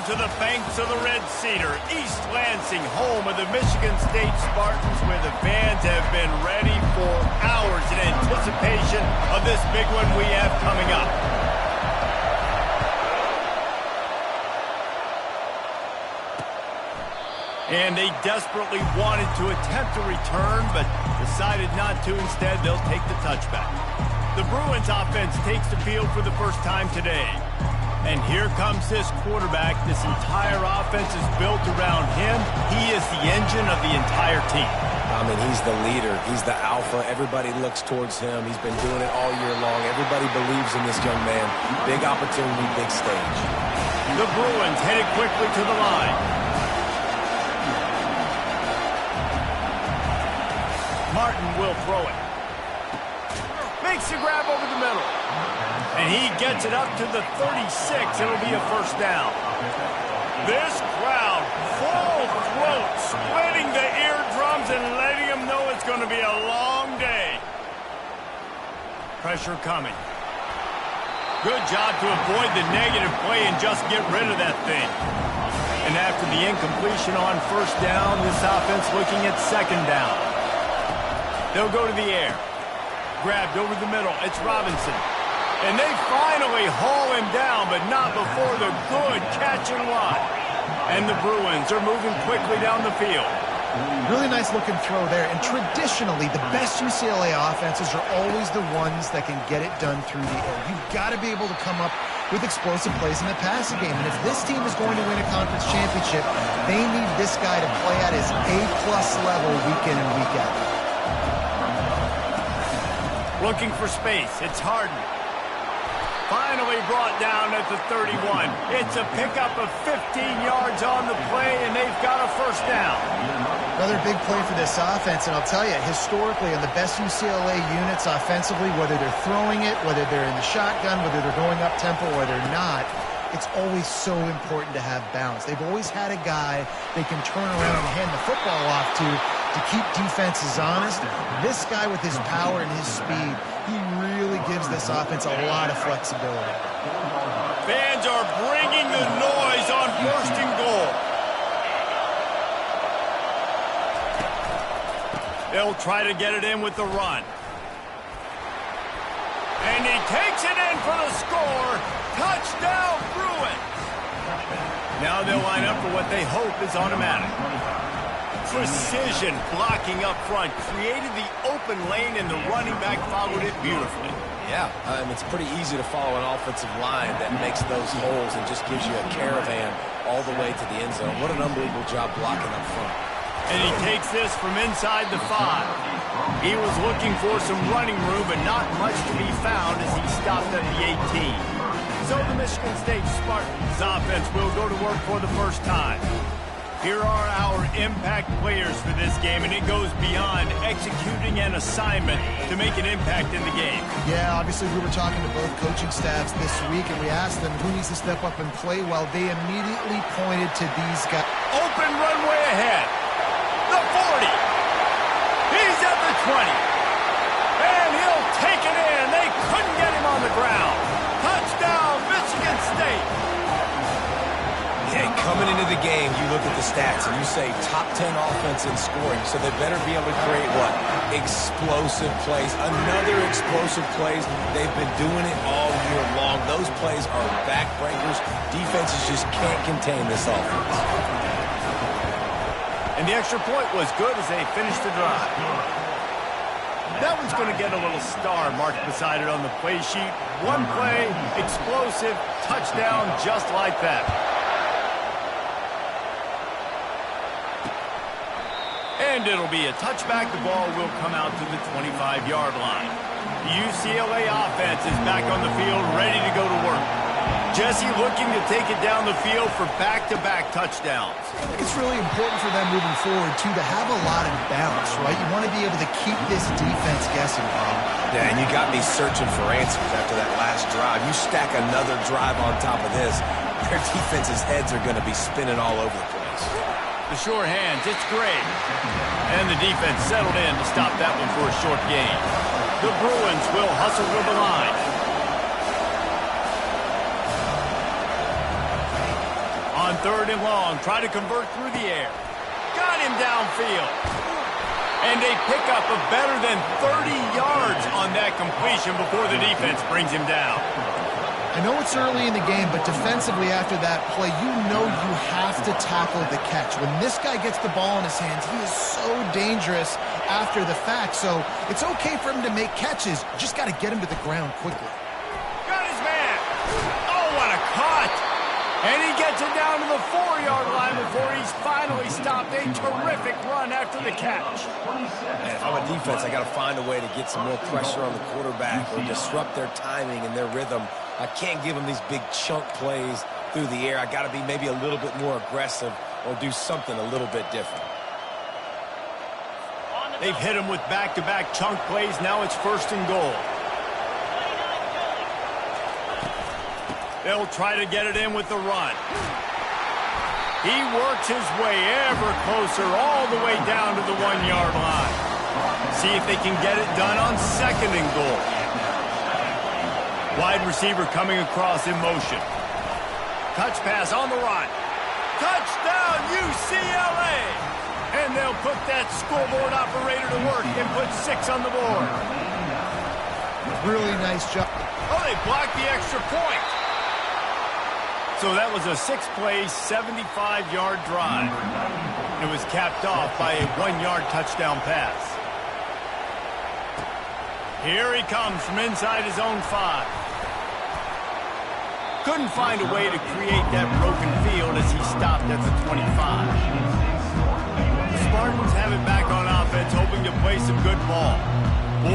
to the banks of the Red Cedar, East Lansing, home of the Michigan State Spartans, where the fans have been ready for hours in anticipation of this big one we have coming up. And they desperately wanted to attempt a return, but decided not to. Instead, they'll take the touchback. The Bruins offense takes the field for the first time today. And here comes this quarterback. This entire offense is built around him. He is the engine of the entire team. I mean, he's the leader. He's the alpha. Everybody looks towards him. He's been doing it all year long. Everybody believes in this young man. Big opportunity, big stage. The Bruins headed quickly to the line. Martin will throw it. Makes the grab over the middle. And he gets it up to the 36. It'll be a first down. This crowd, full throat, splitting the eardrums and letting them know it's going to be a long day. Pressure coming. Good job to avoid the negative play and just get rid of that thing. And after the incompletion on first down, this offense looking at second down. They'll go to the air. Grabbed over the middle. It's Robinson. And they finally haul him down, but not before the good catch and run. And the Bruins are moving quickly down the field. Really nice looking throw there. And traditionally, the best UCLA offenses are always the ones that can get it done through the air. You've got to be able to come up with explosive plays in the passing game. And if this team is going to win a conference championship, they need this guy to play at his A-plus level week in and week out. Looking for space. It's Harden. Finally brought down at the 31. It's a pickup of 15 yards on the play, and they've got a first down. Another big play for this offense, and I'll tell you, historically, in the best UCLA units offensively, whether they're throwing it, whether they're in the shotgun, whether they're going up-tempo or they're not, it's always so important to have balance. They've always had a guy they can turn around and hand the football off to keep defenses honest. This guy with his power and his speed, he really gives this offense a lot of flexibility. Fans are bringing the noise on first and goal. They'll try to get it in with the run. And he takes it in for the score. Touchdown, Bruins. Now they'll line up for what they hope is automatic. Precision blocking up front created the open lane, and the running back followed it beautifully. Yeah, it's pretty easy to follow an offensive line that makes those holes and just gives you a caravan all the way to the end zone. What an unbelievable job blocking up front. And he takes this from inside the 5. He was looking for some running room, but not much to be found as he stopped at the 18. So the Michigan State Spartans offense will go to work for the first time. Here are our impact players for this game, and it goes beyond executing an assignment to make an impact in the game. Yeah, obviously we were talking to both coaching staffs this week, and we asked them who needs to step up and play well. They immediately pointed to these guys. Open runway ahead. The 40. He's at the 20. And he'll take it in. They couldn't get him on the ground. Touchdown, Michigan State. Hey, coming into the game, you look at the stats and you say top 10 offense in scoring, so they better be able to create what? Explosive plays. Another explosive plays. They've been doing it all year long. Those plays are backbreakers. Defenses just can't contain this offense. And the extra point was good as they finished the drive. That one's going to get a little star marked beside it on the play sheet. One play, explosive, touchdown, just like that. And it'll be a touchback. The ball will come out to the 25-yard line. The UCLA offense is back on the field, ready to go to work. Jesse looking to take it down the field for back-to-back touchdowns. I think it's really important for them moving forward, too, to have a lot of balance, right? You want to be able to keep this defense guessing, Bob. Yeah, and you got me searching for answers after that last drive. You stack another drive on top of this, their defense's heads are going to be spinning all over the place. The sure hands, it's great. And the defense settled in to stop that one for a short gain. The Bruins will hustle to the line. On 3rd and long. Try to convert through the air. Got him downfield. And they pick up a better than 30 yards on that completion before the defense brings him down. I know it's early in the game, but defensively after that play, you know you have to tackle the catch. When this guy gets the ball in his hands, he is so dangerous after the fact. So it's okay for him to make catches. Just got to get him to the ground quickly. Got his man. Oh, what a cut. And he gets it down to the 4-yard line before he's finally stopped. A terrific run after the catch. And if I'm a defense, I got to find a way to get some more pressure on the quarterback or disrupt their timing and their rhythm. I can't give them these big chunk plays through the air. I got to be maybe a little bit more aggressive or do something a little bit different. They've hit him with back-to-back chunk plays. Now it's 1st and goal. They'll try to get it in with the run. He works his way ever closer all the way down to the 1-yard line. See if they can get it done on 2nd and goal. Wide receiver coming across in motion. Touch pass on the run. Touchdown, UCLA! And they'll put that scoreboard operator to work and put 6 on the board. Really nice job. Oh, they blocked the extra point. So that was a 6-play, 75-yard drive. It was capped off by a 1-yard touchdown pass. Here he comes from inside his own 5. Couldn't find a way to create that broken field as he stopped at the 25. The Spartans have it back on offense, hoping to play some good ball.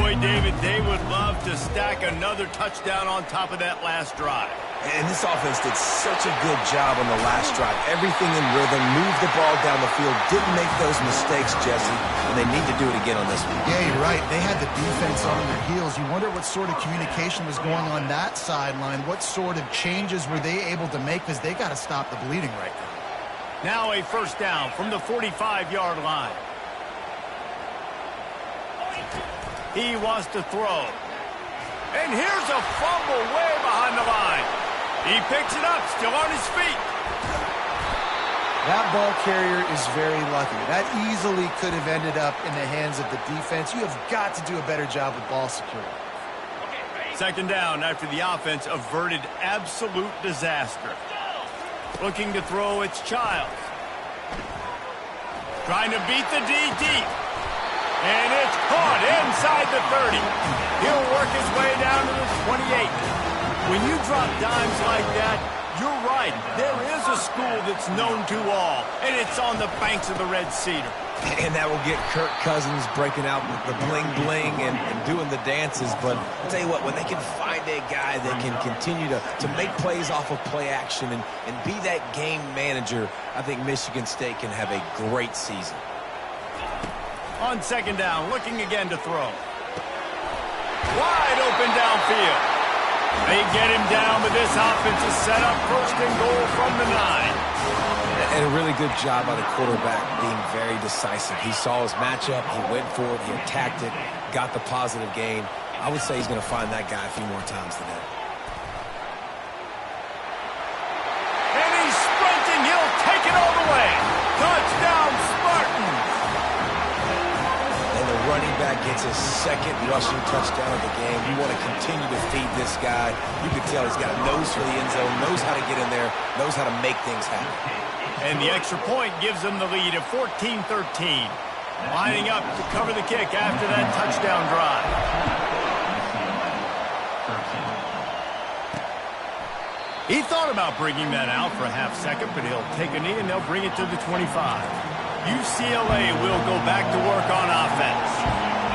Boy, David, they would love to stack another touchdown on top of that last drive. And this offense did such a good job on the last drive. Everything in rhythm, moved the ball down the field, didn't make those mistakes, Jesse, and they need to do it again on this one. Yeah, you're right. They had the defense on their heels. You wonder what sort of communication was going on that sideline. What sort of changes were they able to make, because they got to stop the bleeding right now. Now a 1st down from the 45-yard line. He wants to throw. And here's a fumble way behind the line. He picks it up, still on his feet. That ball carrier is very lucky. That easily could have ended up in the hands of the defense. You have got to do a better job with ball security. 2nd down after the offense averted absolute disaster. Looking to throw, it's Childs. Trying to beat the D deep. And it's caught inside the 30. He'll work his way down to the 28. When you drop dimes like that, you're right. There is a school that's known to all, and it's on the banks of the Red Cedar. And that will get Kirk Cousins breaking out the bling-bling and doing the dances. But I'll tell you what, when they can find a guy that can continue to make plays off of play action and be that game manager, I think Michigan State can have a great season. On 2nd down, looking again to throw. Wide open downfield. They get him down, but this offense is set up 1st and goal from the 9. And a really good job by the quarterback being very decisive. He saw his matchup, he went for it, he attacked it, got the positive gain. I would say he's going to find that guy a few more times today. And he's sprinting, he'll take it all the way. Touchdown, Spartans! And the running back gets his 2nd rushing touchdown of the game. You want to continue to feed this guy. You can tell he's got a nose for the end zone, knows how to get in there, knows how to make things happen. And the extra point gives them the lead of 14-13. Lining up to cover the kick after that touchdown drive. He thought about bringing that out for a half second, but he'll take a knee and they'll bring it to the 25. UCLA will go back to work on offense.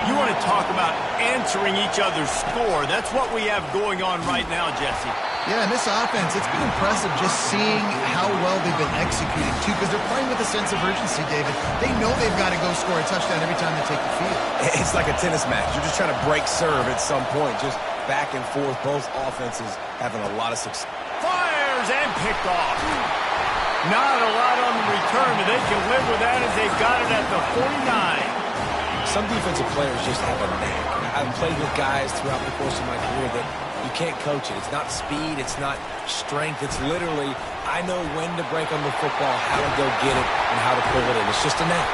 You want to talk about answering each other's score. That's what we have going on right now, Jesse. Yeah, and this offense, it's been impressive just seeing how well they've been executing, too, because they're playing with a sense of urgency, David. They know they've got to go score a touchdown every time they take the field. It's like a tennis match. You're just trying to break serve at some point, just back and forth. Both offenses having a lot of success. Fires and picked off. Not a lot on the return, but they can live with that as they've got it at the 49. Some defensive players just have a knack. I've played with guys throughout the course of my career that You can't coach it. It's not speed. It's not strength. It's literally, I know when to break on the football, how to go get it, and how to pull it in. It's just a knack.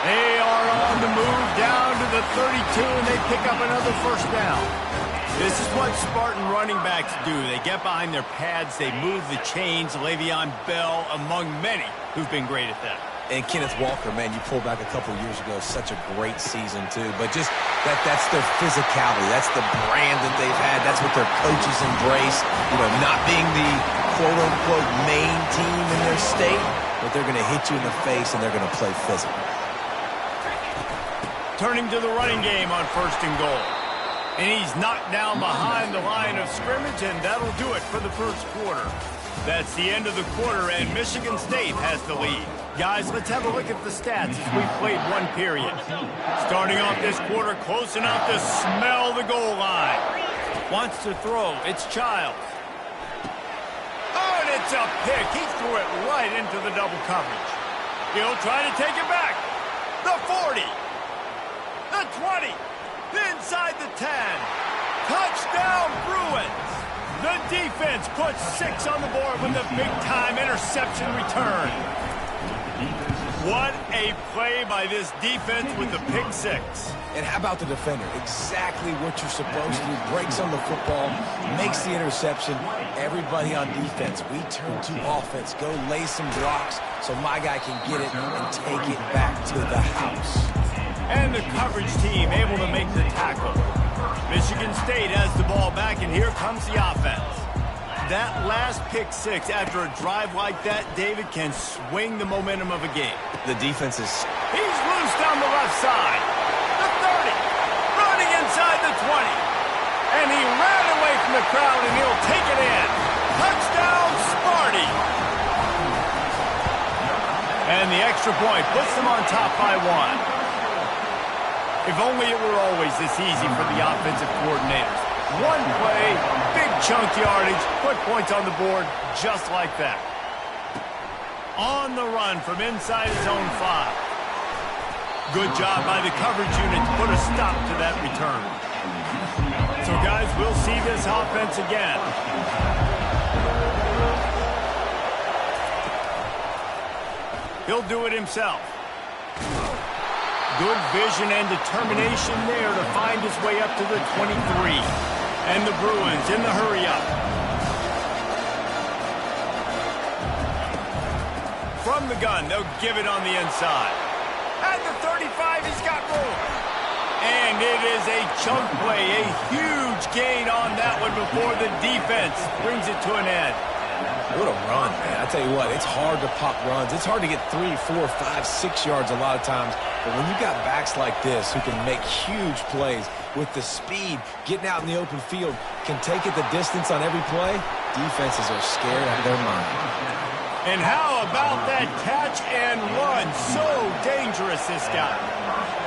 They are on the move down to the 32, and they pick up another first down. This is what Spartan running backs do. They get behind their pads, they move the chains. Le'Veon Bell among many who've been great at that. And Kenneth Walker, man, you pulled back a couple years ago, such a great season too. But just that's their physicality. That's the brand that they've had. That's what their coaches embrace. You know, not being the quote-unquote main team in their state, but they're going to hit you in the face and they're going to play physical. Turning to the running game on 1st and goal. And he's knocked down behind the line of scrimmage, and that'll do it for the first quarter. That's the end of the quarter, and Michigan State has the lead. Guys, let's have a look at the stats as we've played one period. Starting off this quarter, close enough to smell the goal line. Wants to throw. It's Childs. Oh, and it's a pick. He threw it right into the double coverage. He'll try to take it back. The 40. The 20. Inside the 10. Touchdown, Bruins. The defense puts 6 on the board with a big-time interception return. What a play by this defense with the pick 6. And how about the defender? Exactly what you're supposed to do. Breaks on the football, makes the interception. Everybody on defense, we turn to offense. Go lay some blocks so my guy can get it and take it back to the house. And the coverage team able to make the tackle. Michigan State has the ball back, and here comes the offense. That last pick 6 after a drive like that, David, can swing the momentum of a game. The defense is... He's loose down the left side. The 30. Running inside the 20. And he ran away from the crowd, and he'll take it in. Touchdown, Sparty. And the extra point puts them on top by 1. If only it were always this easy for the offensive coordinators. One play, big chunk yardage, put points on the board just like that. On the run from inside his own 5. Good job by the coverage unit to put a stop to that return. So, guys, we'll see this offense again. He'll do it himself. Good vision and determination there to find his way up to the 23. And the Bruins in the hurry-up. From the gun, they'll give it on the inside. At the 35, he's got room. And it is a chunk play, a huge gain on that one before the defense brings it to an end. What a run, man. I tell you what, it's hard to pop runs. It's hard to get 3, 4, 5, 6 yards a lot of times. But when you got backs like this who can make huge plays with the speed, getting out in the open field, can take it the distance on every play, defenses are scared out of their mind. And how about that catch and run? So dangerous, this guy.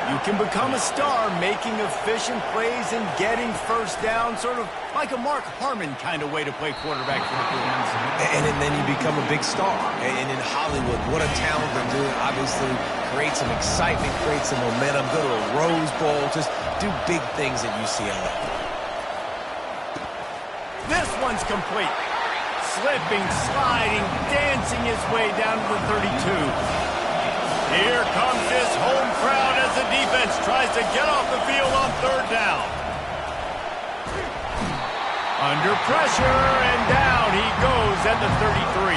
You can become a star making efficient plays and getting first down, sort of like a Mark Harmon kind of way to play quarterback for the Bruins. And then you become a big star. And in Hollywood, what a talent to do. Obviously, create some excitement, create some momentum, go to a Rose Bowl, just do big things at UCLA. This one's complete. Slipping, sliding, dancing his way down to the 32. Here comes this home crowd as the defense tries to get off the field on 3rd down. Under pressure, and down he goes at the 33.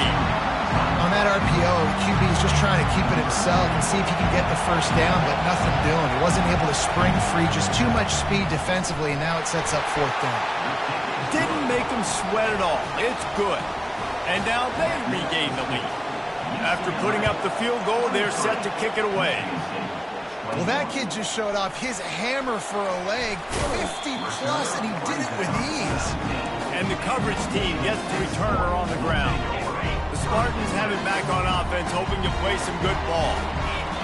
On that RPO, QB is just trying to keep it himself and see if he can get the first down, but nothing doing. He wasn't able to spring free, just too much speed defensively, and now it sets up 4th down. Didn't make him sweat at all. It's good. And now they regain the lead. After putting up the field goal, they're set to kick it away. Well, that kid just showed off his hammer for a leg, 50-plus, and he did it with ease. And the coverage team gets the returner on the ground. The Spartans have it back on offense, hoping to play some good ball.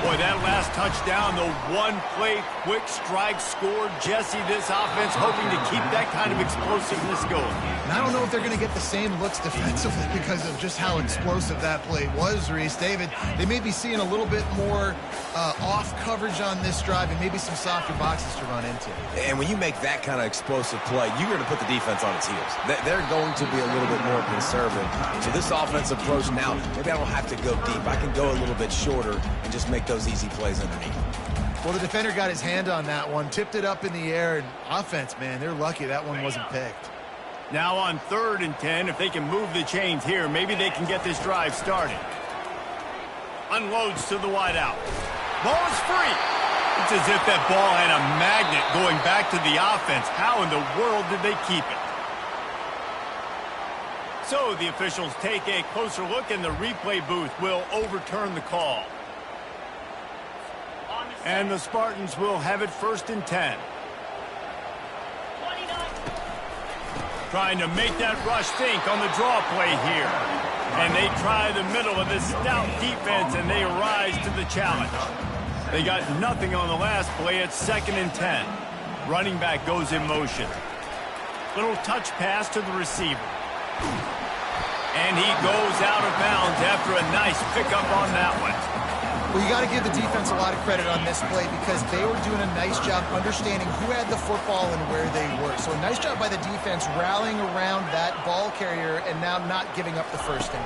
Boy, that last touchdown, the one-play quick strike score. Jesse, this offense hoping to keep that kind of explosiveness going. And I don't know if they're going to get the same looks defensively because of just how explosive that play was, Reese. David, they may be seeing a little bit more Off coverage on this drive and maybe some softer boxes to run into. And when you make that kind of explosive play, you're going to put the defense on its heels. They're going to be a little bit more conservative. So this offensive approach now, maybe I don't have to go deep. I can go a little bit shorter and just make those easy plays underneath. Well, the defender got his hand on that one, tipped it up in the air, and offense, man, they're lucky that one wasn't picked. Now on 3rd and 10, if they can move the chains here, maybe they can get this drive started. Unloads to the wide out. Ball is free. It's as if that ball had a magnet going back to the offense. How in the world did they keep it? So the officials take a closer look, and the replay booth will overturn the call. And the Spartans will have it 1st and 10. Trying to make that rush think on the draw play here. And they try the middle of this stout defense, and they rise to the challenge. They got nothing on the last play at 2nd and 10. Running back goes in motion. Little touch pass to the receiver. And he goes out of bounds after a nice pickup on that one. Well, you got to give the defense a lot of credit on this play because they were doing a nice job understanding who had the football and where they were. So a nice job by the defense rallying around that ball carrier and now not giving up the first down.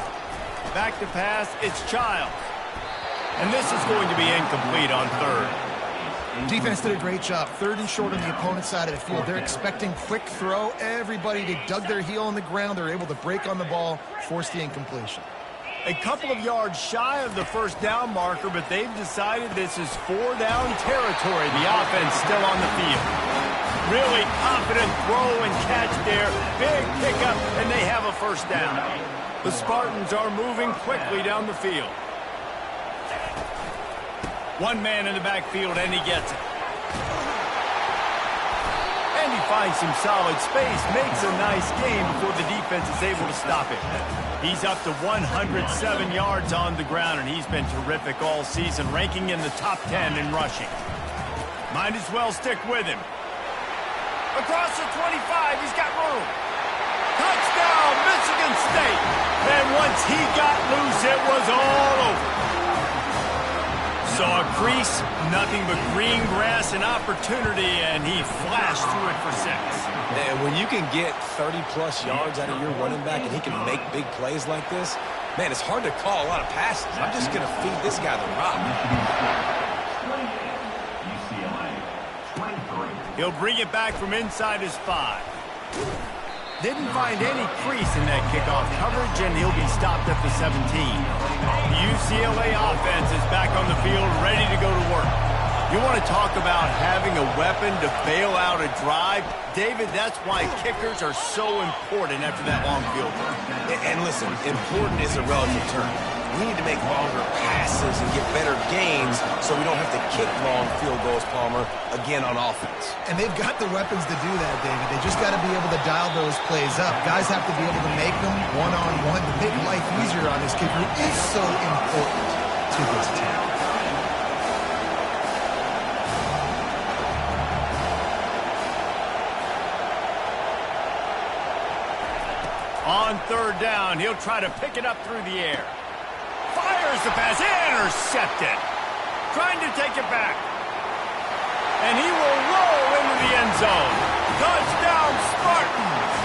Back to pass, it's Childs. And this is going to be incomplete on 3rd. Defense did a great job. 3rd and short on the opponent's side of the field. They're expecting quick throw. Everybody, they dug their heel on the ground. They're able to break on the ball, force the incompletion. A couple of yards shy of the first down marker, but they've decided this is 4-down territory. The offense still on the field. Really confident throw and catch there. Big pickup, and they have a first down. The Spartans are moving quickly down the field. One man in the backfield, and he gets it. And he finds some solid space, makes a nice game before the defense is able to stop it. He's up to 107 yards on the ground, and he's been terrific all season, ranking in the top 10 in rushing. Might as well stick with him. Across the 25, he's got room. Touchdown, Michigan State. And once he got loose, it was all over. Saw a crease, nothing but green grass and opportunity, and he flashed through it for 6. And when you can get 30-plus yards out of your running back and he can make big plays like this, man, it's hard to call a lot of passes. I'm just going to feed this guy the rock. He'll bring it back from inside his 5. Didn't find any crease in that kickoff coverage, and he'll be stopped at the 17. The UCLA offense is back on the field, ready to go to work. You want to talk about having a weapon to bail out a drive? David, that's why kickers are so important after that long field goal. And listen, important is a relative term. We need to make longer passes and get better gains so we don't have to kick long field goals, Palmer, again on offense. And they've got the weapons to do that, David. They just got to be able to dial those plays up. Guys have to be able to make them one-on-one to make life easier on this kicker. It is so important to this team. On 3rd down, he'll try to pick it up through the air. Fires the pass, intercepted. Trying to take it back. And he will roll into the end zone. Touchdown, Spartans.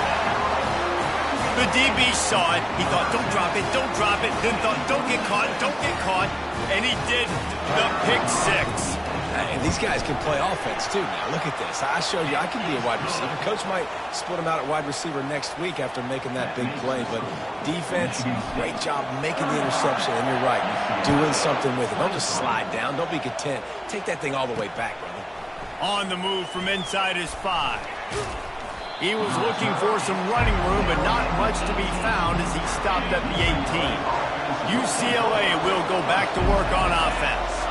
The DB saw it. He thought, don't drop it, don't drop it. Then thought, don't get caught, don't get caught. And he did the pick 6. And these guys can play offense, too. Now, look at this. I showed you I can be a wide receiver. Coach might split him out at wide receiver next week after making that big play. But defense, great job making the interception. And you're right, doing something with it. Don't just slide down. Don't be content. Take that thing all the way back, brother. On the move from inside his 5. He was looking for some running room, but not much to be found as he stopped at the 18. UCLA will go back to work on offense.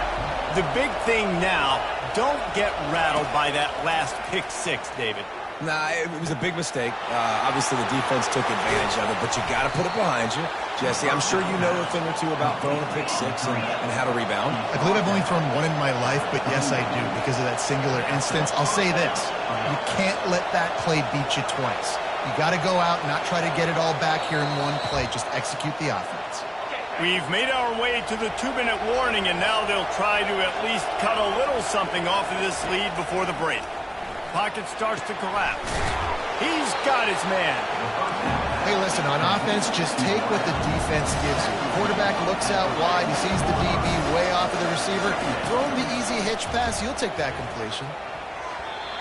The big thing now, don't get rattled by that last pick 6, David. Nah, it was a big mistake. Obviously, the defense took advantage of it, but you got to put it behind you. Jesse, I'm sure you know a thing or two about throwing a pick 6 and how to rebound. I believe I've only thrown one in my life, but yes, I do because of that singular instance. I'll say this. You can't let that play beat you twice. You got to go out and not try to get it all back here in one play. Just execute the offense. We've made our way to the 2-minute warning, and now they'll try to at least cut a little something off of this lead before the break. Pocket starts to collapse. He's got his man. Hey, listen, on offense, just take what the defense gives you. The quarterback looks out wide. He sees the DB way off of the receiver. Throw him the easy hitch pass. You'll take that completion.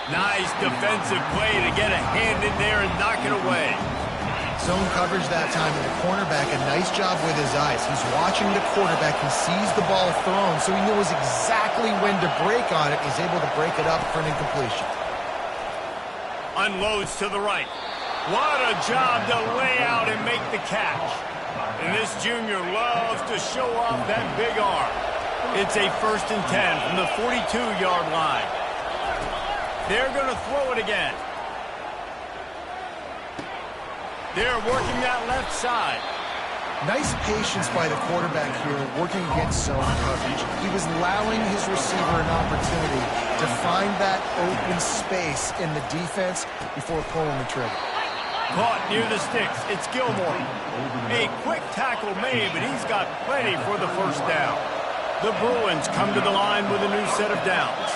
Nice defensive play to get a hand in there and knock it away. Zone coverage that time, and the cornerback, a nice job with his eyes. He's watching the quarterback. He sees the ball thrown, so he knows exactly when to break on it. He's able to break it up for an incompletion. Unloads to the right. What a job to lay out and make the catch. And this junior loves to show off that big arm. It's a 1st and 10 from the 42-yard line. They're going to throw it again. They're working that left side. Nice patience by the quarterback here, working against zone coverage. He was allowing his receiver an opportunity to find that open space in the defense before pulling the trigger. Caught near the sticks. It's Gilmore. A quick tackle made, but he's got plenty for the 1st down. The Bruins come to the line with a new set of downs.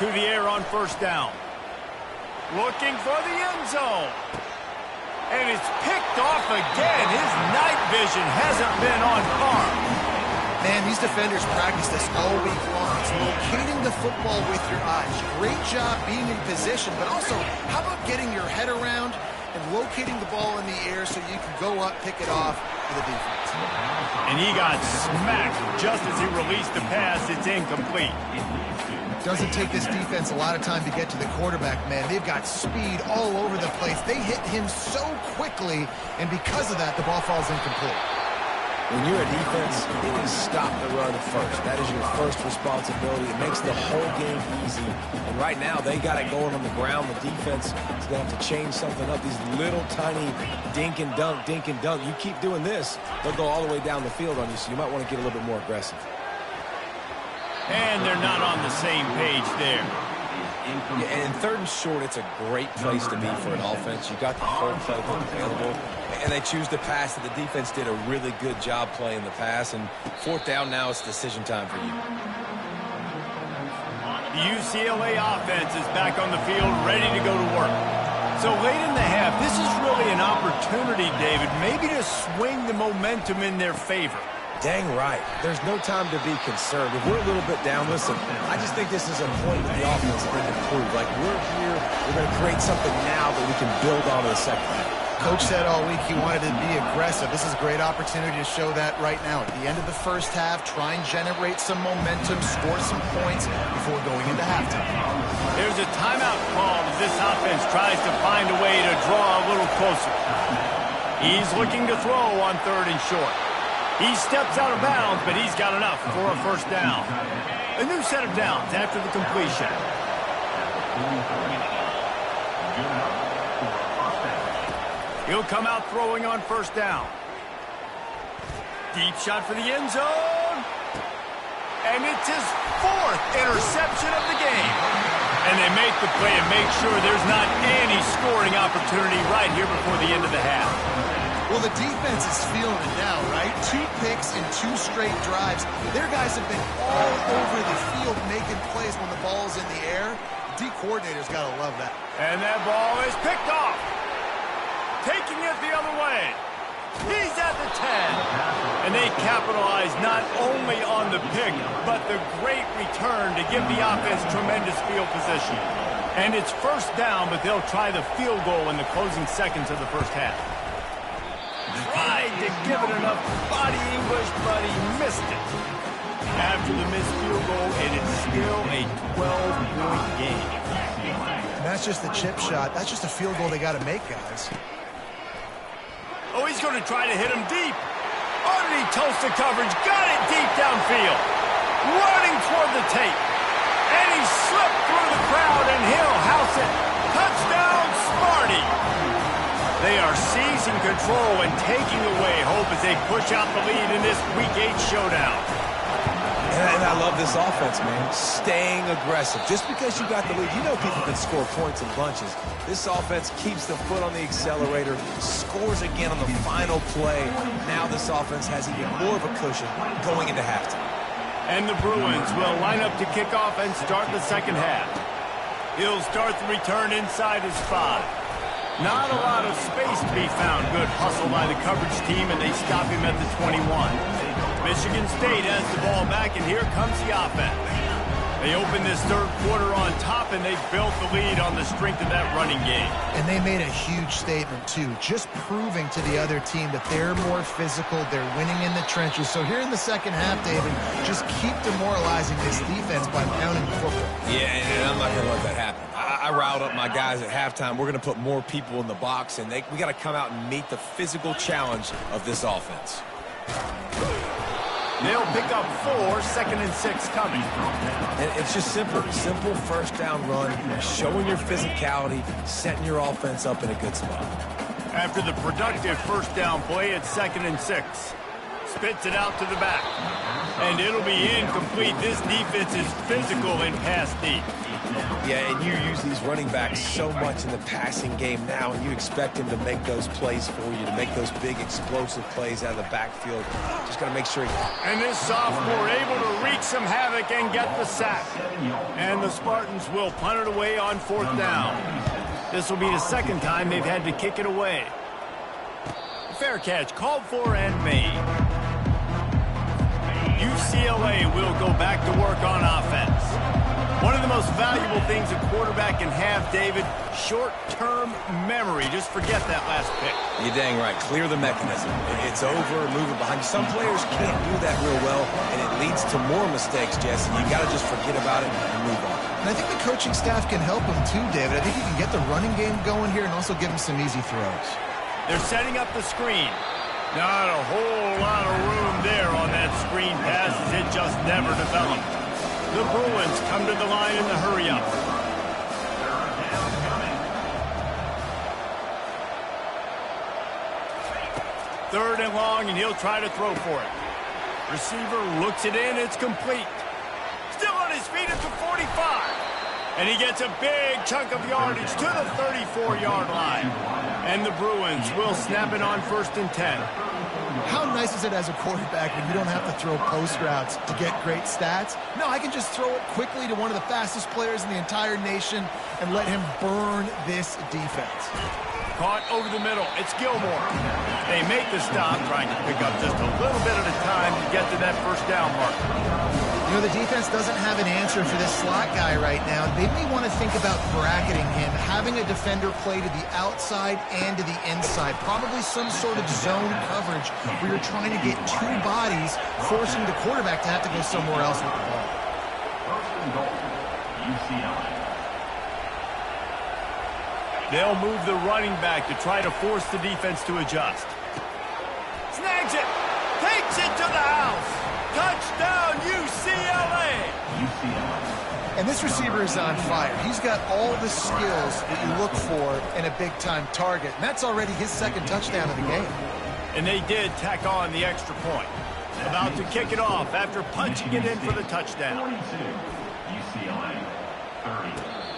To the air on 1st down. Looking for the end zone. And it's picked off again. His night vision hasn't been on par. Man, these defenders practice this all week long. It's locating the football with your eyes. Great job being in position, but also, how about getting your head around and locating the ball in the air so you can go up, pick it off for the defense. And he got smacked just as he released the pass. It's incomplete. Doesn't take this defense a lot of time to get to the quarterback, man. They've got speed all over the place. They hit him so quickly, and because of that, the ball falls incomplete. When you're a defense, it is stop the run first. That is your first responsibility. It makes the whole game easy. And right now, they got it going on the ground. The defense is going to have to change something up. These little tiny dink and dunk, dink and dunk. You keep doing this, they'll go all the way down the field on you, so you might want to get a little bit more aggressive. And they're not on the same page there. Yeah, and 3rd and short, it's a great place to be for an offense. You got the whole playbook available, and they choose to pass. And the defense did a really good job playing the pass. And 4th down now, it's decision time for you. The UCLA offense is back on the field, ready to go to work. So late in the half, this is really an opportunity, David, maybe to swing the momentum in their favor. Dang right. There's no time to be concerned. If we're a little bit down, listen, I just think this is a point that the offense can improve. Like, we're here, we're going to create something now that we can build on in the second half. Coach said all week he wanted to be aggressive. This is a great opportunity to show that right now. At the end of the 1st half, try and generate some momentum, score some points before going into halftime. There's a timeout call as this offense tries to find a way to draw a little closer. He's looking to throw on 3rd and short. He steps out of bounds, but he's got enough for a 1st down. A new set of downs after the completion. He'll come out throwing on 1st down. Deep shot for the end zone. And it's his 4th interception of the game. And they make the play and make sure there's not any scoring opportunity right here before the end of the half. Well, the defense is feeling it now, right? 2 picks in 2 straight drives. Their guys have been all over the field making plays when the ball's in the air. D coordinator's got to love that. And that ball is picked off. Taking it the other way. He's at the 10. And they capitalize not only on the pick, but the great return to give the offense tremendous field position. And it's 1st down, but they'll try the field goal in the closing seconds of the 1st half. Tried to give it enough body English, but he missed it. After the missed field goal, and it's still a 12-point game. And that's just the chip shot. That's just a field goal they got to make, guys. Oh, he's going to try to hit him deep. Underneath toasted coverage, got it deep downfield. Running toward the tape. And he slipped through the crowd, and he'll house it. Touchdown, Smarty. They are seizing control and taking away hope as they push out the lead in this Week 8 showdown. And I love this offense, man. Staying aggressive. Just because you got the lead, you know people can score points in bunches. This offense keeps the foot on the accelerator, scores again on the final play. Now this offense has even more of a cushion going into halftime. And the Bruins will line up to kick off and start the second half. He'll start the return inside his 5. Not a lot of space to be found. Good hustle by the coverage team, and they stop him at the 21. Michigan State has the ball back, and here comes the offense. They open this third quarter on top, and they've built the lead on the strength of that running game. And they made a huge statement, too, just proving to the other team that they're more physical, they're winning in the trenches. So here in the second half, David, just keep demoralizing this defense by pounding the football. Yeah, and I'm not going to let that happen. I riled up my guys at halftime. We're going to put more people in the box, and we got to come out and meet the physical challenge of this offense. They'll pick up 4, 2nd and 6 coming. And it's just simple first down run, showing your physicality, setting your offense up in a good spot. After the productive first down play, it's 2nd and 6. Spits it out to the back. And it'll be incomplete. This defense is physical in pass deep. Yeah, and you use these running backs so much in the passing game now, and you expect them to make those plays for you, to make those big explosive plays out of the backfield. Just got to make sure. And this sophomore able to wreak some havoc and get the sack. And the Spartans will punt it away on 4th down. This will be the second time they've had to kick it away. Fair catch called for and made. UCLA will go back to work on offense. One of the most valuable things a quarterback can have, David, short-term memory. Just forget that last pick. You're dang right. Clear the mechanism. It's over, move it behind you. Some players can't do that real well, and it leads to more mistakes, Jesse. You got to just forget about it and move on. And I think the coaching staff can help him too, David. I think he can get the running game going here and also give him some easy throws. They're setting up the screen. Not a whole lot of room there on that screen pass as it just never developed. The Bruins come to the line in the hurry-up. Third and long, and he'll try to throw for it. Receiver looks it in. It's complete. Still on his feet at the 45. And he gets a big chunk of yardage to the 34-yard line. And the Bruins will snap it on 1st and 10. How nice is it as a quarterback when you don't have to throw post routes to get great stats? No, I can just throw it quickly to one of the fastest players in the entire nation and let him burn this defense. Caught over the middle. It's Gilmore. They make the stop, trying to pick up just a little bit at a time to get to that first down mark. You know, the defense doesn't have an answer for this slot guy right now. They may want to think about bracketing him, having a defender play to the outside and to the inside. Probably some sort of zone coverage where you're trying to get 2 bodies, forcing the quarterback to have to go somewhere else with the ball. They'll move the running back to try to force the defense to adjust. Snags it. Takes it to the house. Touchdown, UCLA. And this receiver is on fire. He's got all the skills that you look for in a big-time target. And that's already his 2nd touchdown of the game. And they did tack on the extra point. About to kick it off after punching it in for the touchdown.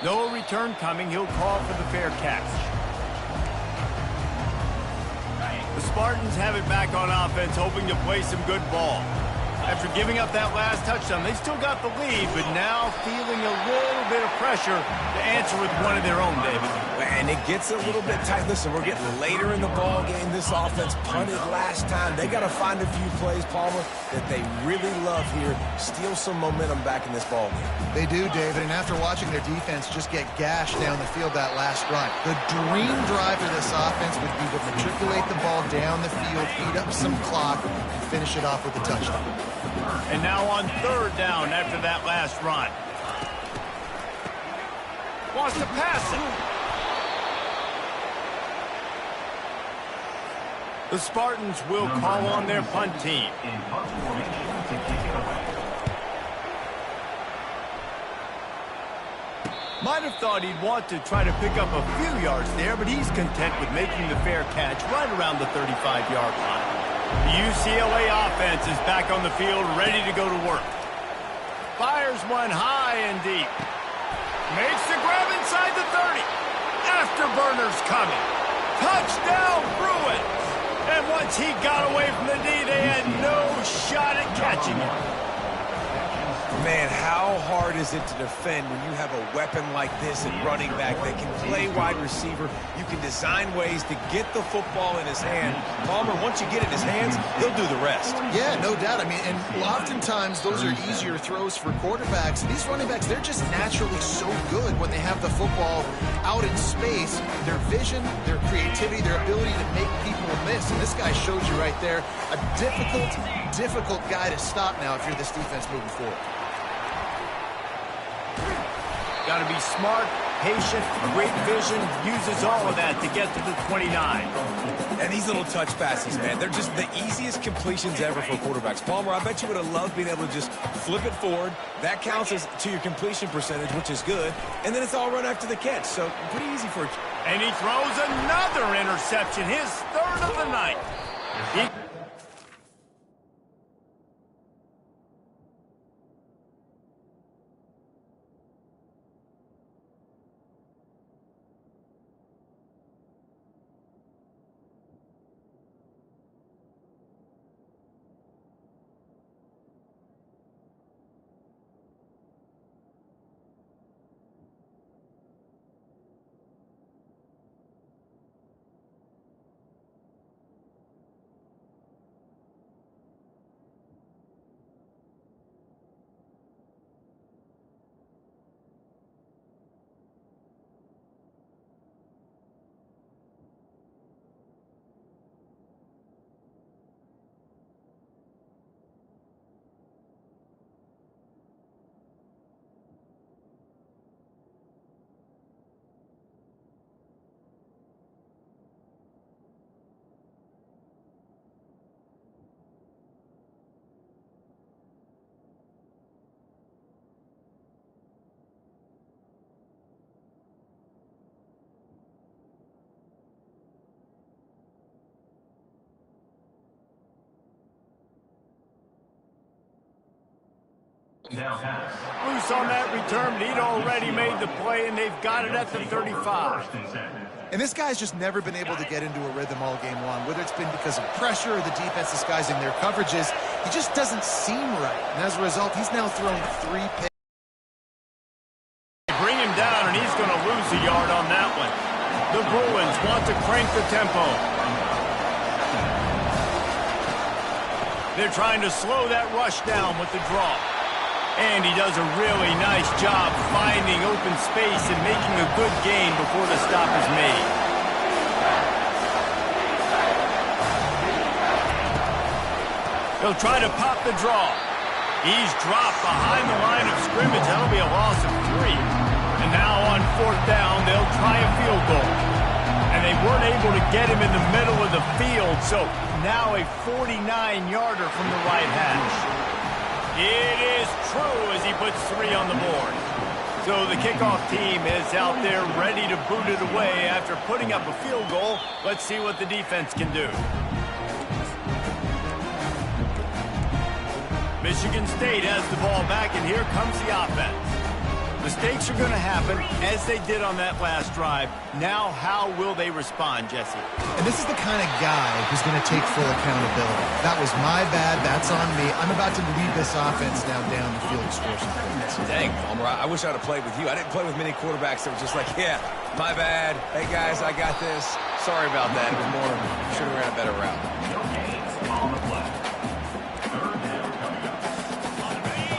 No return coming. He'll call for the fair catch. The Spartans have it back on offense, hoping to play some good ball. After giving up that last touchdown, they still got the lead, but now feeling a little bit of pressure to answer with one of their own, David. And it gets a little bit tight. Listen, we're getting later in the ball game. This offense punted last time. They got to find a few plays, Palmer, that they really love here. Steal some momentum back in this ball game. They do, David, and after watching their defense just get gashed down the field that last run, the dream drive for this offense would be to matriculate the ball down the field, eat up some clock, and finish it off with a touchdown. And now on 3rd down after that last run. Wants to pass it. The Spartans will call on their punt team. Might have thought he'd want to try to pick up a few yards there, but he's content with making the fair catch right around the 35-yard line. The UCLA offense is back on the field, ready to go to work. Fires one high and deep. Makes the grab inside the 30. Afterburner's coming. Touchdown, Bruins. And once he got away from the D, they had no shot at catching him. Man, how hard is it to defend when you have a weapon like this at running back that can play wide receiver? You can design ways to get the football in his hand. Palmer, once you get it in his hands, he'll do the rest. Yeah, no doubt. I mean, and oftentimes those are easier throws for quarterbacks. These running backs, they're just naturally so good when they have the football out in space. Their vision, their creativity, their ability to make people miss. And this guy shows you right there a difficult guy to stop now if you're this defense moving forward. Got to be smart, patient, great vision, uses all of that to get to the 29. And these little touch passes, man, they're just the easiest completions ever for quarterbacks. Palmer, I bet you would have loved being able to just flip it forward. That counts as to your completion percentage, which is good. And then it's all run after the catch, so pretty easy for a... And he throws another interception, his third of the night. Loose on that return, but he'd already made the play, and they've got it at the 35. And this guy's just never been able to get into a rhythm all game long, whether it's been because of pressure or the defense disguising their coverages. He just doesn't seem right. And as a result, he's now thrown 3 picks. Bring him down, and he's going to lose a yard on that one. The Bruins want to crank the tempo. They're trying to slow that rush down with the draw. And he does a really nice job finding open space and making a good gain before the stop is made. He'll try to pop the draw. He's dropped behind the line of scrimmage. That'll be a loss of 3. And now on 4th down, they'll try a field goal. And they weren't able to get him in the middle of the field, so now a 49-yarder from the right hash. It is true as he puts 3 on the board. So the kickoff team is out there ready to boot it away after putting up a field goal. Let's see what the defense can do. Michigan State has the ball back, and here comes the offense. Mistakes are going to happen, as they did on that last drive. Now, how will they respond, Jesse? And this is the kind of guy who's going to take full accountability. That was my bad. That's on me. I'm about to lead this offense now down the field and score some points. Dang, Palmer, I wish I would have played with you. I didn't play with many quarterbacks that were just like, yeah, my bad. Hey, guys, I got this. Sorry about that. It was more, should have ran a better route.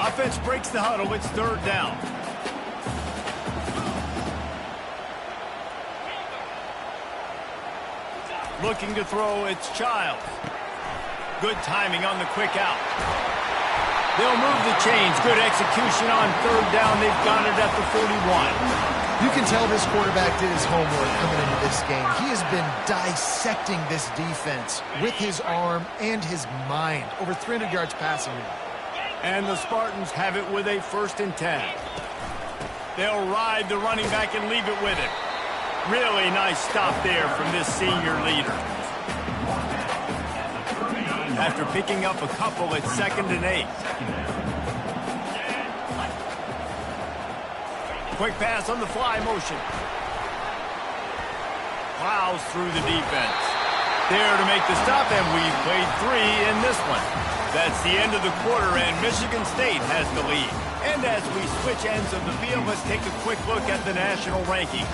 Offense breaks the huddle. It's 3rd down. Looking to throw, it's Childs. Good timing on the quick out. They'll move the chains. Good execution on 3rd down. They've got it at the 41. You can tell this quarterback did his homework coming into this game. He has been dissecting this defense with his arm and his mind. Over 300 yards passing now. And the Spartans have it with a 1st and 10. They'll ride the running back and leave it with him. Really nice stop there from this senior leader. After picking up a couple, it's 2nd and 8. Quick pass on the fly motion. Plows through the defense. There to make the stop, and we've played 3 in this one. That's the end of the quarter, and Michigan State has the lead. And as we switch ends of the field, let's take a quick look at the national rankings.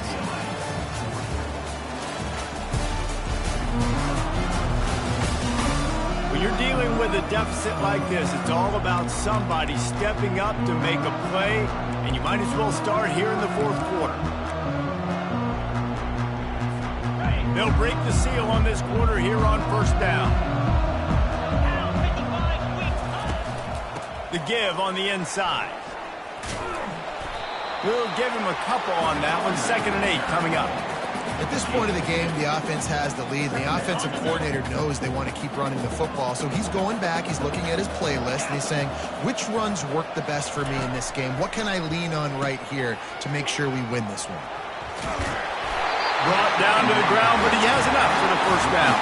When you're dealing with a deficit like this, it's all about somebody stepping up to make a play, and you might as well start here in the fourth quarter. They'll break the seal on this quarter here on first down. The give on the inside. We'll give him a couple on that one. 2nd and 8 coming up. At this point of the game, the offense has the lead. The offensive coordinator knows they want to keep running the football. So he's going back, he's looking at his playlist, and he's saying, which runs work the best for me in this game? What can I lean on right here to make sure we win this one? Brought down to the ground, but he has enough for the first down.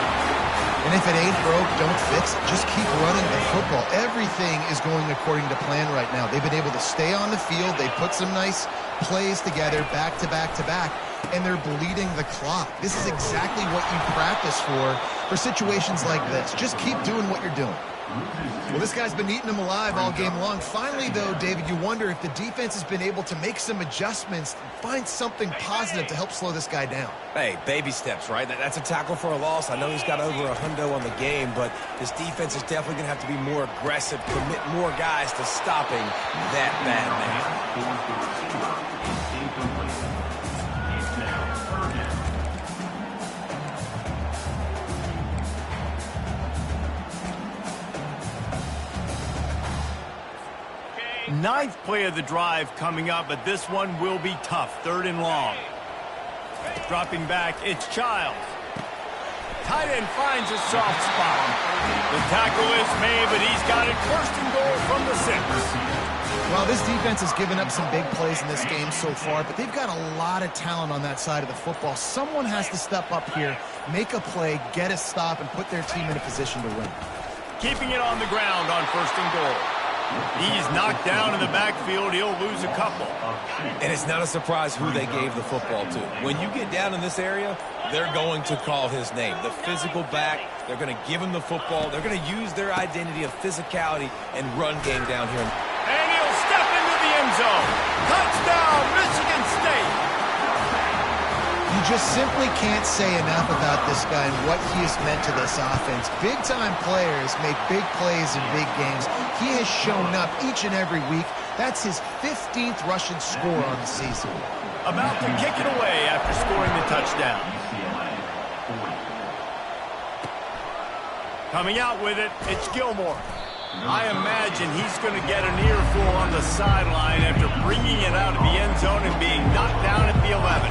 And if it ain't broke, don't fix it. Just keep running the football. Everything is going according to plan right now. They've been able to stay on the field. They put some nice plays together, back to back to back, and they're bleeding the clock. This is exactly what you practice for situations like this. Just keep doing what you're doing. Well, this guy's been eating them alive all game long. Finally, though, David, you wonder if the defense has been able to make some adjustments, find something positive to help slow this guy down. Hey, baby steps, right? That's a tackle for a loss. I know he's got over a hundo on the game, but this defense is definitely going to have to be more aggressive, commit more guys to stopping that bad man. Ninth play of the drive coming up, but this one will be tough. 3rd and long. Dropping back, it's Childs. Tight end finds a soft spot. The tackle is made, but he's got it 1st and goal from the 6. Well, this defense has given up some big plays in this game so far, but they've got a lot of talent on that side of the football. Someone has to step up here, make a play, get a stop, and put their team in a position to win. Keeping it on the ground on 1st and goal. He's knocked down in the backfield. He'll lose a couple. And it's not a surprise who they gave the football to. When you get down in this area, they're going to call his name. The physical back, they're going to give him the football. They're going to use their identity of physicality and run game down here. And he'll step into the end zone. Touchdown, Michigan State. You just simply can't say enough about this guy and what he has meant to this offense. Big-time players make big plays in big games. He has shown up each and every week. That's his 15th rushing score on the season. About to kick it away after scoring the touchdown. Coming out with it, it's Gilmore. I imagine he's going to get an earful on the sideline after bringing it out of the end zone and being knocked down at the 11.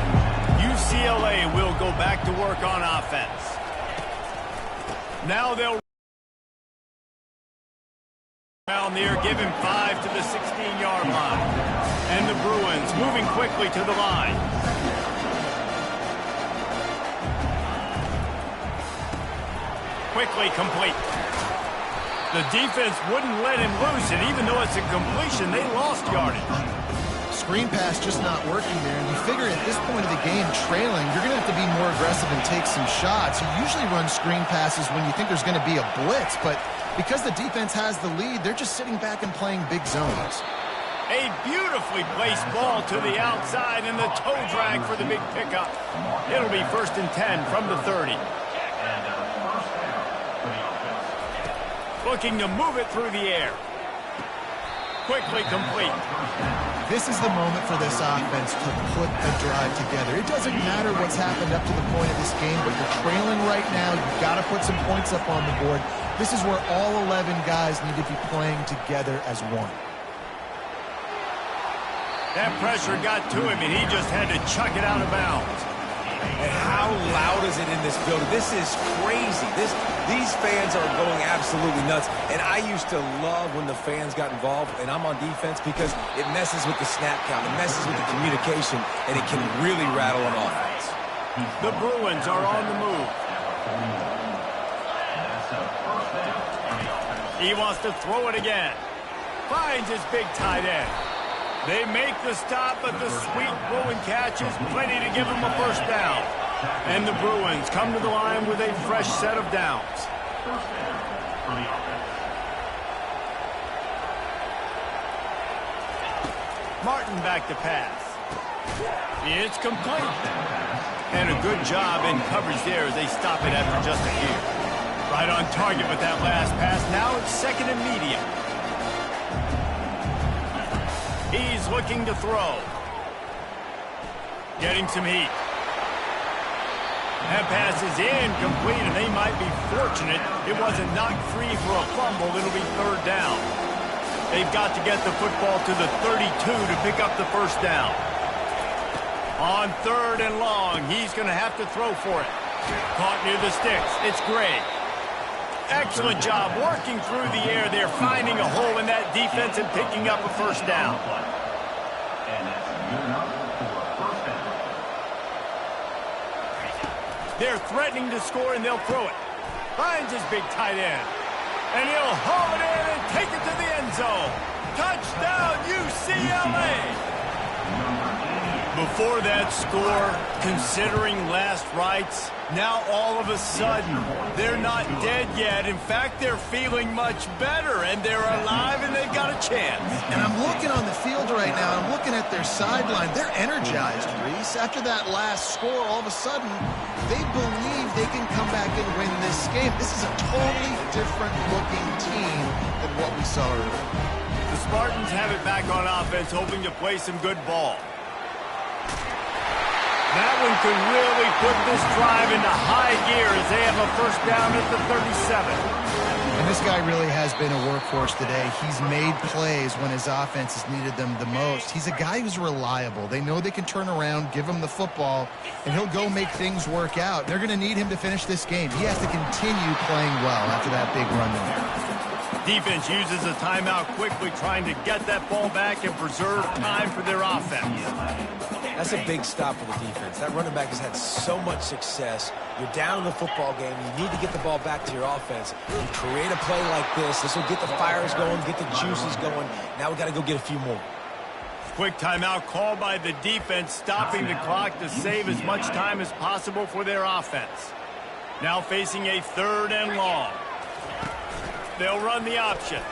UCLA will go back to work on offense. Now they'll down there, give him 5 to the 16-yard line. And the Bruins moving quickly to the line. Quickly complete. The defense wouldn't let him loose, and even though it's a completion, they lost yardage. Screen pass just not working there, and you figure at this point of the game, trailing, you're going to have to be more aggressive and take some shots. You usually run screen passes when you think there's going to be a blitz, but because the defense has the lead, they're just sitting back and playing big zones. A beautifully placed ball to the outside, and the toe drag for the big pickup. It'll be 1st and 10 from the 30. Looking to move it through the air. Quickly complete. This is the moment for this offense to put a drive together. It doesn't matter what's happened up to the point of this game, but you're trailing right now. You've got to put some points up on the board. This is where all 11 guys need to be playing together as one. That pressure got to him, and he just had to chuck it out of bounds. And how loud is it in this building? This is crazy. These fans are going absolutely nuts. And I used to love when the fans got involved, and I'm on defense, because it messes with the snap count. It messes with the communication, and it can really rattle an offense. The Bruins are on the move. He wants to throw it again. Finds his big tight end. They make the stop, but the sweet Bruin catch is plenty to give them a first down. And the Bruins come to the line with a fresh set of downs. Martin back to pass. It's complete. And a good job in coverage there as they stop it after just a few. Right on target with that last pass. Now it's second and medium. He's looking to throw. Getting some heat. That pass is incomplete, and they might be fortunate it wasn't knocked free for a fumble. It'll be third down. They've got to get the football to the 32 to pick up the first down. On third and long, he's going to have to throw for it. Caught near the sticks. It's Gray. Excellent job working through the air there, finding a hole in that defense and picking up a first down. They're threatening to score, and they'll throw it. Finds his big tight end. And he'll haul it in and take it to the end zone. Touchdown, UCLA! Before that score, considering last rites, now all of a sudden, they're not dead yet. In fact, they're feeling much better, and they're alive, and they've got a chance. And I'm looking on the field right now. I'm looking at their sideline. They're energized, Reese. After that last score, all of a sudden, they believe they can come back and win this game. This is a totally different-looking team than what we saw earlier. The Spartans have it back on offense, hoping to play some good ball. That one could really put this drive into high gear as they have a first down at the 37. And this guy really has been a workhorse today. He's made plays when his offense has needed them the most. He's a guy who's reliable. They know they can turn around, give him the football, and he'll go make things work out. They're going to need him to finish this game. He has to continue playing well after that big run there. Defense uses a timeout quickly, trying to get that ball back and preserve time for their offense. That's a big stop for the defense. That running back has had so much success. You're down in the football game. You need to get the ball back to your offense. You create a play like this. This will get the fires going, get the juices going. Now we got to go get a few more. Quick timeout called by the defense, stopping the clock to save as much time as possible for their offense. Now facing a third and long. They'll run the option.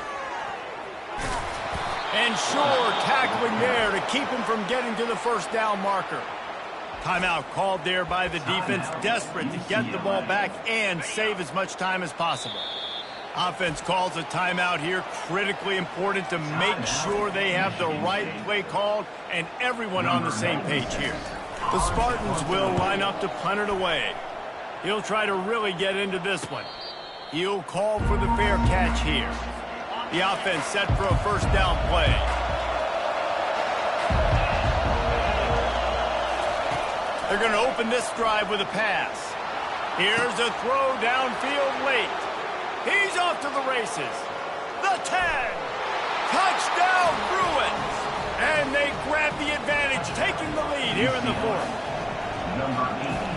And sure, tackling there to keep him from getting to the first down marker. Timeout called there by the defense, desperate to get the ball back and save as much time as possible. Offense calls a timeout here, critically important to make sure they have the right play called and everyone on the same page here. The Spartans will line up to punt it away. He'll try to really get into this one. He'll call for the fair catch here. The offense set for a first down play. They're going to open this drive with a pass. Here's a throw downfield late. He's off to the races. The 10. Touchdown, Bruins. And they grab the advantage, taking the lead here in the fourth.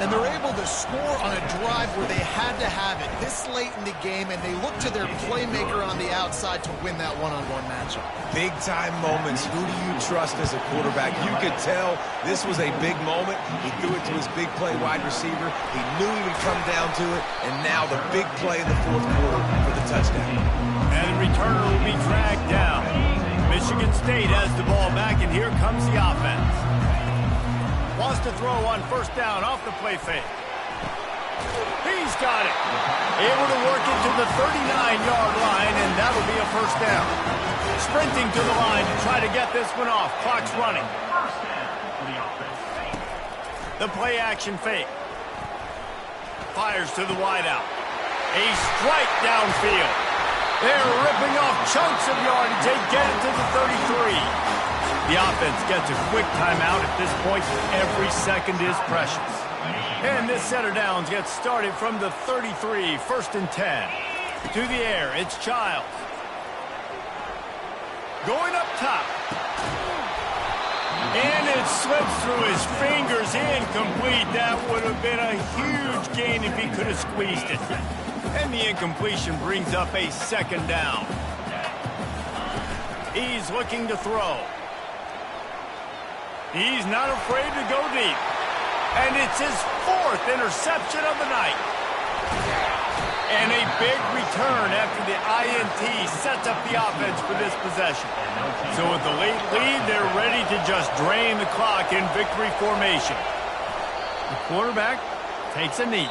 And they're able to score on a drive where they had to have it this late in the game, and they look to their playmaker on the outside to win that one-on-one matchup. Big-time moments. Who do you trust as a quarterback? You could tell this was a big moment. He threw it to his big play wide receiver. He knew he would come down to it, and now the big play in the fourth quarter for the touchdown. And the returner will be dragged down. Michigan State has the ball back, and here comes the offense. Wants to throw on first down off the play fake. He's got it. Able to work it to the 39-yard line, and that'll be a first down. Sprinting to the line to try to get this one off. Clock's running. The play action fake. Fires to the wideout. A strike downfield. They're ripping off chunks of yardage. They get it to the 33. The offense gets a quick timeout. At this point, every second is precious. And this set of downs gets started from the 33, first and 10. To the air, it's Childs. Going up top. And it slips through his fingers, incomplete. That would have been a huge gain if he could have squeezed it. And the incompletion brings up a second down. He's looking to throw. He's not afraid to go deep. And it's his 4th interception of the night. And a big return after the INT sets up the offense for this possession. So with the late lead, they're ready to just drain the clock in victory formation. The quarterback takes a knee.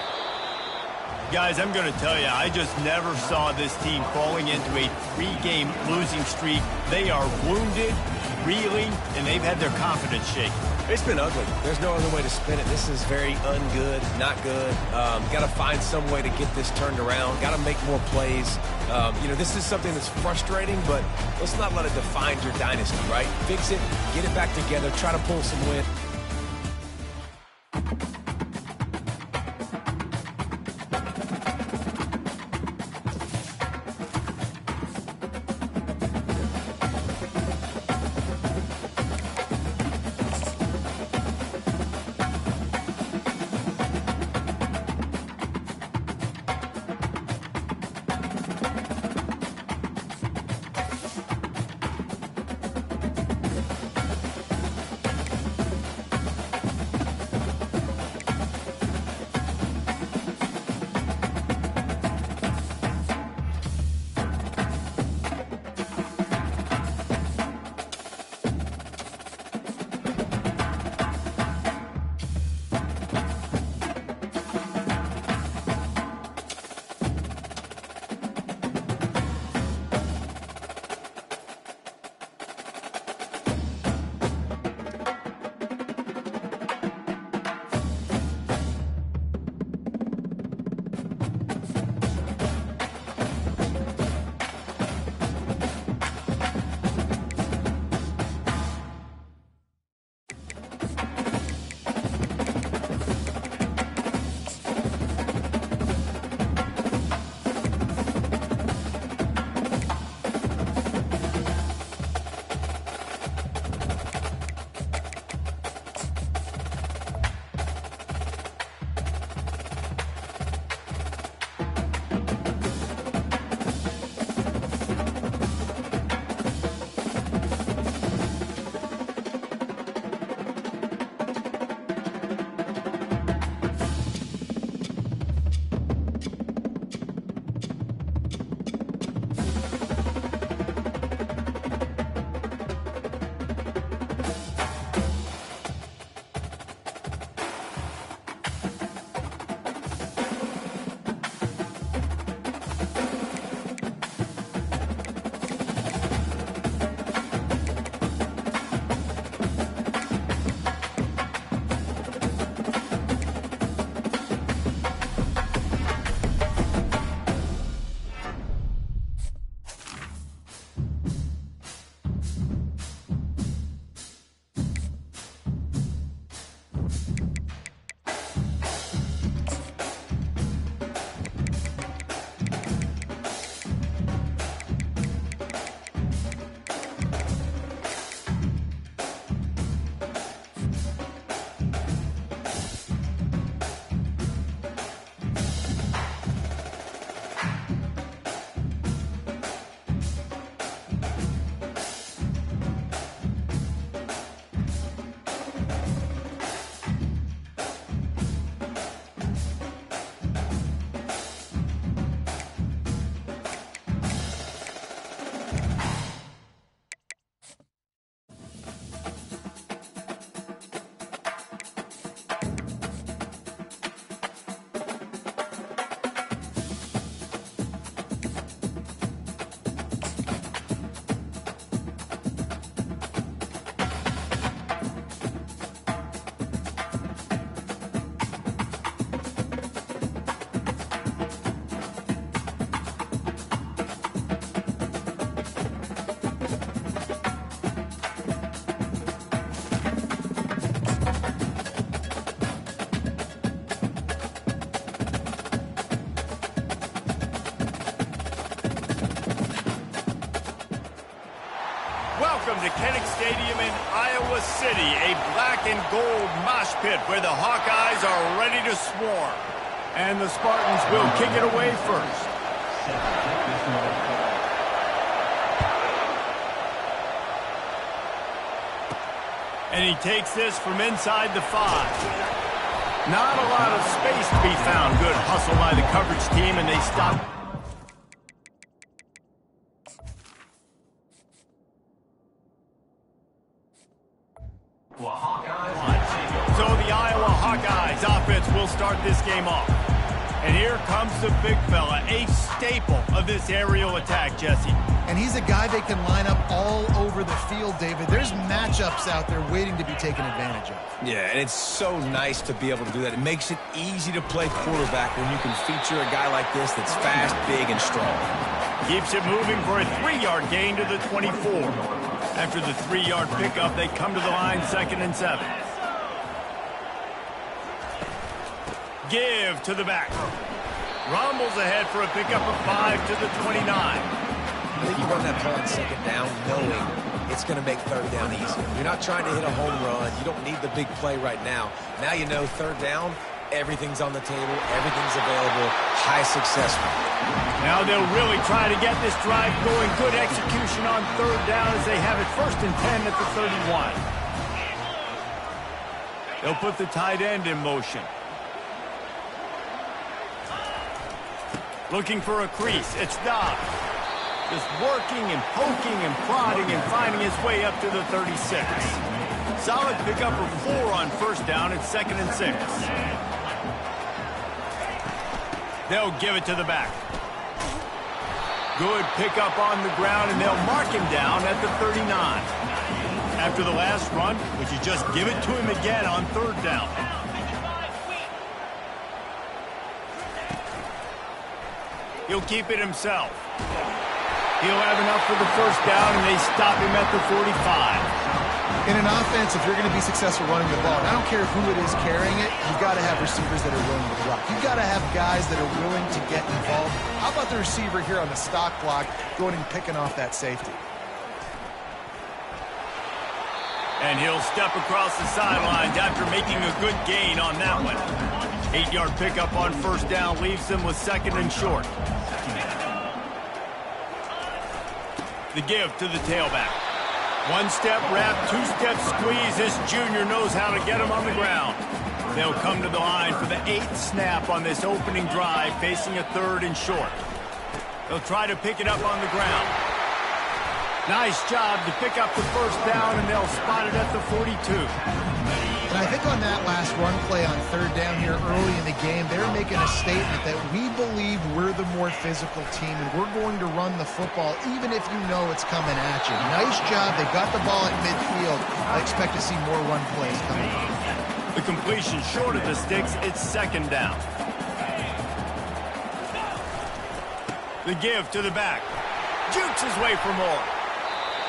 Guys, I'm going to tell you, I just never saw this team falling into a 3-game losing streak. They are wounded, reeling, and they've had their confidence shaken. It's been ugly. There's no other way to spin it. This is very ungood, not good. Got to find some way to get this turned around. Got to make more plays. This is something that's frustrating, but let's not let it define your dynasty, right? Fix it, get it back together, try to pull some win. Welcome to Kinnick Stadium in Iowa City, a black and gold mosh pit where the Hawkeyes are ready to swarm. And the Spartans will kick it away first. And he takes this from inside the 5. Not a lot of space to be found. Good hustle by the coverage team, and they stop. So the Iowa Hawkeyes offense will start this game off. And here comes the big fella, a staple of this aerial attack, Jesse. And he's a guy they can line up all over the field, David. There's matchups out there waiting to be taken advantage of. Yeah, and it's so nice to be able to do that. It makes it easy to play quarterback when you can feature a guy like this that's fast, big, and strong. Keeps it moving for a 3-yard gain to the 24. After the 3-yard pickup, they come to the line 2nd and 7. Give to the back. Rumbles ahead for a pickup of 5 to the 29. I think you run that play on 2nd down knowing it's going to make 3rd down easy. You're not trying to hit a home run. You don't need the big play right now. Now you know 3rd down, everything's on the table, everything's available, high success rate. Now they'll really try to get this drive going. Good execution on 3rd down as they have it 1st and 10 at the 31. They'll put the tight end in motion. Looking for a crease. It's Dobbs. Just working and poking and prodding and finding his way up to the 36. Solid pickup of 4 on 1st down. It's 2nd and 6. They'll give it to the back. Good pickup on the ground, and they'll mark him down at the 39. After the last run, would you just give it to him again on 3rd down? He'll keep it himself. He'll have enough for the 1st down, and they stop him at the 45. In an offense, if you're going to be successful running the ball, and I don't care who it is carrying it, you've got to have receivers that are willing to block. You've got to have guys that are willing to get involved. How about the receiver here on the stock block going and picking off that safety? And he'll step across the sidelines after making a good gain on that one. 8-yard pickup on 1st down leaves them with 2nd and short. The give to the tailback. 1-step wrap, 2-step squeeze. This junior knows how to get him on the ground. They'll come to the line for the 8th snap on this opening drive, facing a 3rd and short. They'll try to pick it up on the ground. Nice job to pick up the 1st down, and they'll spot it at the 42. And I think on that last run play on 3rd down here early in the game, they're making a statement that we believe we're the more physical team and we're going to run the football even if you know it's coming at you. Nice job. They got the ball at midfield. I expect to see more run plays coming. The completion short of the sticks. It's 2nd down. The give to the back. Jukes his way for more.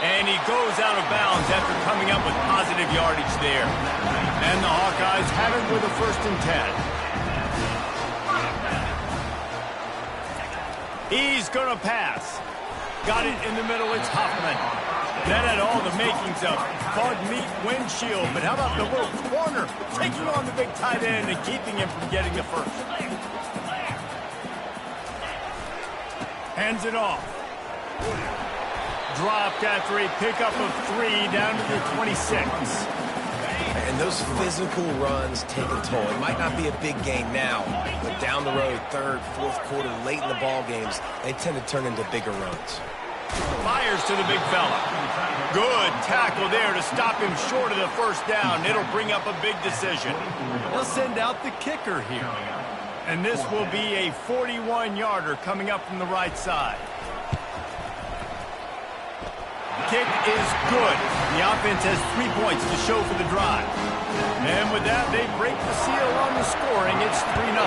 And he goes out of bounds after coming up with positive yardage there. And the Hawkeyes have it with a 1st and 10. He's going to pass. Got it in the middle. It's Huffman. That had all the makings of bug meat windshield. But how about the little corner taking on the big tight end and keeping him from getting the 1st? Hands it off. Dropped after a pickup of 3 down to the 26. And those physical runs take a toll. It might not be a big gain now, but down the road, 3rd, 4th quarter, late in the ball games, they tend to turn into bigger runs. Fires to the big fella. Good tackle there to stop him short of the 1st down. It'll bring up a big decision. They'll send out the kicker here. And this will be a 41-yarder coming up from the right side. Kick is good. The offense has 3 points to show for the drive. And with that, they break the seal on the scoring. It's 3-0.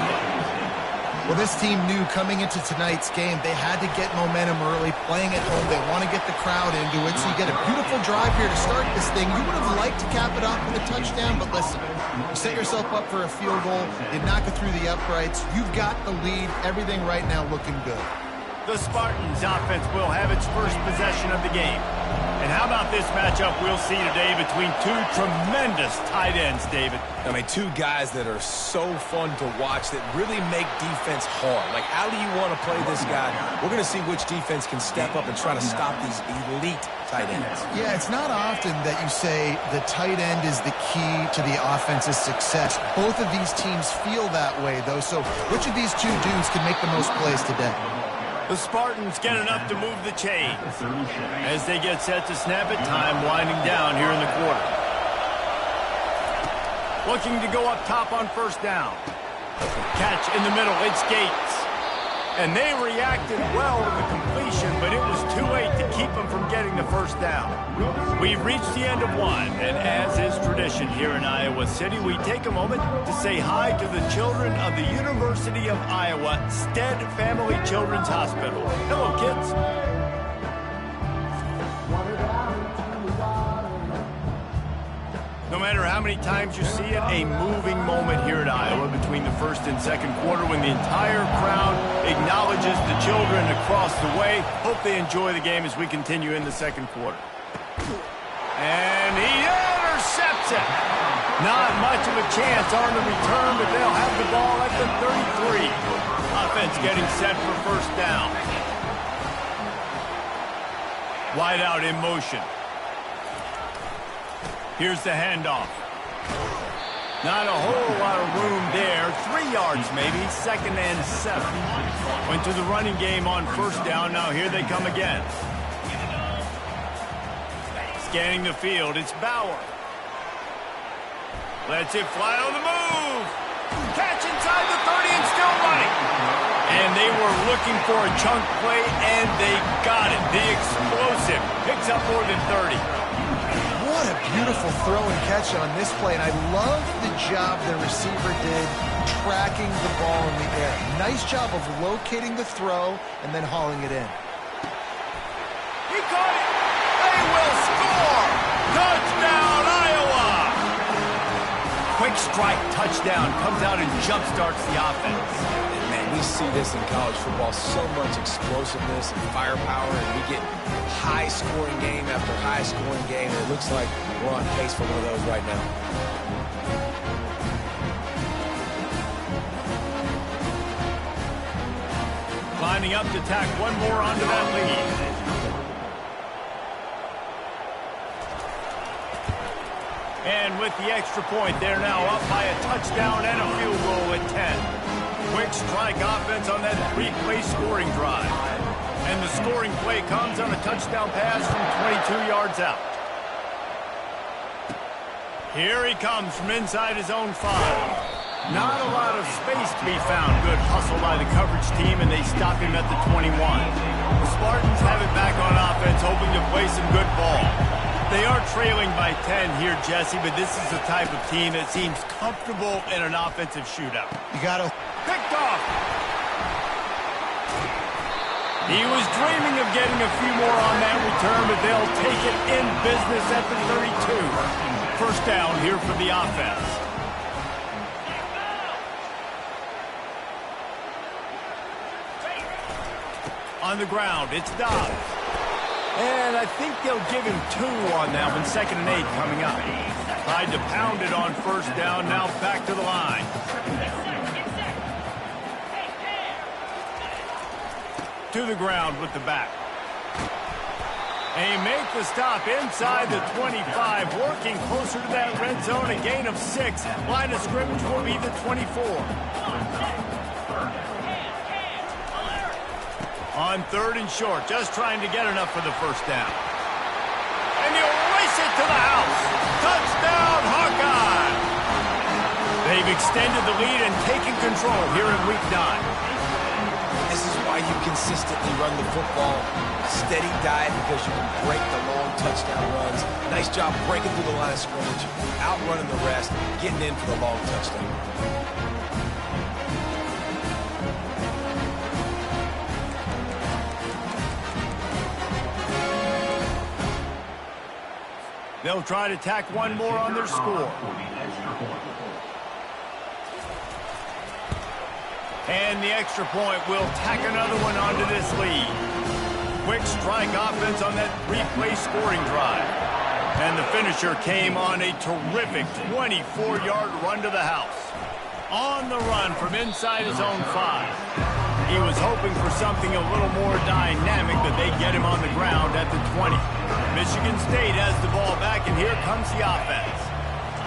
Well, this team knew coming into tonight's game they had to get momentum early, playing at home. They want to get the crowd into it, so you get a beautiful drive here to start this thing. You would have liked to cap it off with a touchdown, but listen, you set yourself up for a field goal, you knock it through the uprights, you've got the lead, everything right now looking good. The Spartans offense will have its first possession of the game. And how about this matchup we'll see today between two tremendous tight ends, David? I mean, two guys that are so fun to watch that really make defense hard. Like, how do you want to play this guy? We're going to see which defense can step up and try to stop these elite tight ends. Yeah, it's not often that you say the tight end is the key to the offense's success. Both of these teams feel that way, though. So which of these two dudes can make the most plays today? The Spartans get enough to move the chains. As they get set to snap it, time winding down here in the quarter. Looking to go up top on first down. Catch in the middle, it's Gates. And they reacted well with the completion, but it was too late to keep them from getting the first down. We've reached the end of one, and as is tradition here in Iowa City, we take a moment to say hi to the children of the University of Iowa Stead Family Children's Hospital. Hello, kids. No matter how many times you see it, a moving moment here at Iowa between the first and second quarter when the entire crowd acknowledges the children across the way. Hope they enjoy the game as we continue in the second quarter. And he intercepts it. Not much of a chance on the return, but they'll have the ball at the 33. Offense getting set for first down. Wide out in motion. Here's the handoff. Not a whole lot of room there. 3 yards maybe, 2nd and 7. Went to the running game on first down. Now here they come again. Scanning the field, it's Bauer. Lets it fly on the move. Catch inside the 30 and still running. And they were looking for a chunk play, and they got it. The explosive picks up more than 30. What a beautiful throw and catch on this play, and I love the job the receiver did tracking the ball in the air. Nice job of locating the throw and then hauling it in. He caught it! They will score! Touchdown, Iowa! Quick strike touchdown comes out and jumpstarts the offense. And man, we see this in college football, so much explosiveness and firepower, and we get high-scoring game after high-scoring game, and it looks like we're on pace for one of those right now. Lining up to tack one more onto that lead. And with the extra point, they're now up by a touchdown and a field goal at 10. Quick strike offense on that 3-play scoring drive. And the scoring play comes on a touchdown pass from 22 yards out. Here he comes from inside his own 5. Not a lot of space to be found. Good hustle by the coverage team, and they stop him at the 21. The Spartans have it back on offense, hoping to play some good ball. They are trailing by 10 here, Jesse, but this is the type of team that seems comfortable in an offensive shootout. You got to... Picked off. He was dreaming of getting a few more on that return, but they'll take it in business at the 32. First down here for the offense. On the ground, it's Dobbs. And I think they'll give him 2 on that one. 2nd and 8 coming up. Tried to pound it on first down, now back to the line. To the ground with the back. They make the stop inside the 25, working closer to that red zone, a gain of 6. Line of scrimmage will be the 24. On 3rd and short, just trying to get enough for the first down. And he'll race it to the house. Touchdown, Hawkeye! They've extended the lead and taken control here in Week 9. This is why you consistently run the football. Steady diet because you can break the long touchdown runs. Nice job breaking through the line of scrimmage, outrunning the rest, getting in for the long touchdown. They'll try to tack one more on their score. And the extra point will tack another one onto this lead. Quick strike offense on that three-play scoring drive. And the finisher came on a terrific 24-yard run to the house. On the run from inside his own 5. He was hoping for something a little more dynamic, but they get him on the ground at the 20. Michigan State has the ball back, and here comes the offense.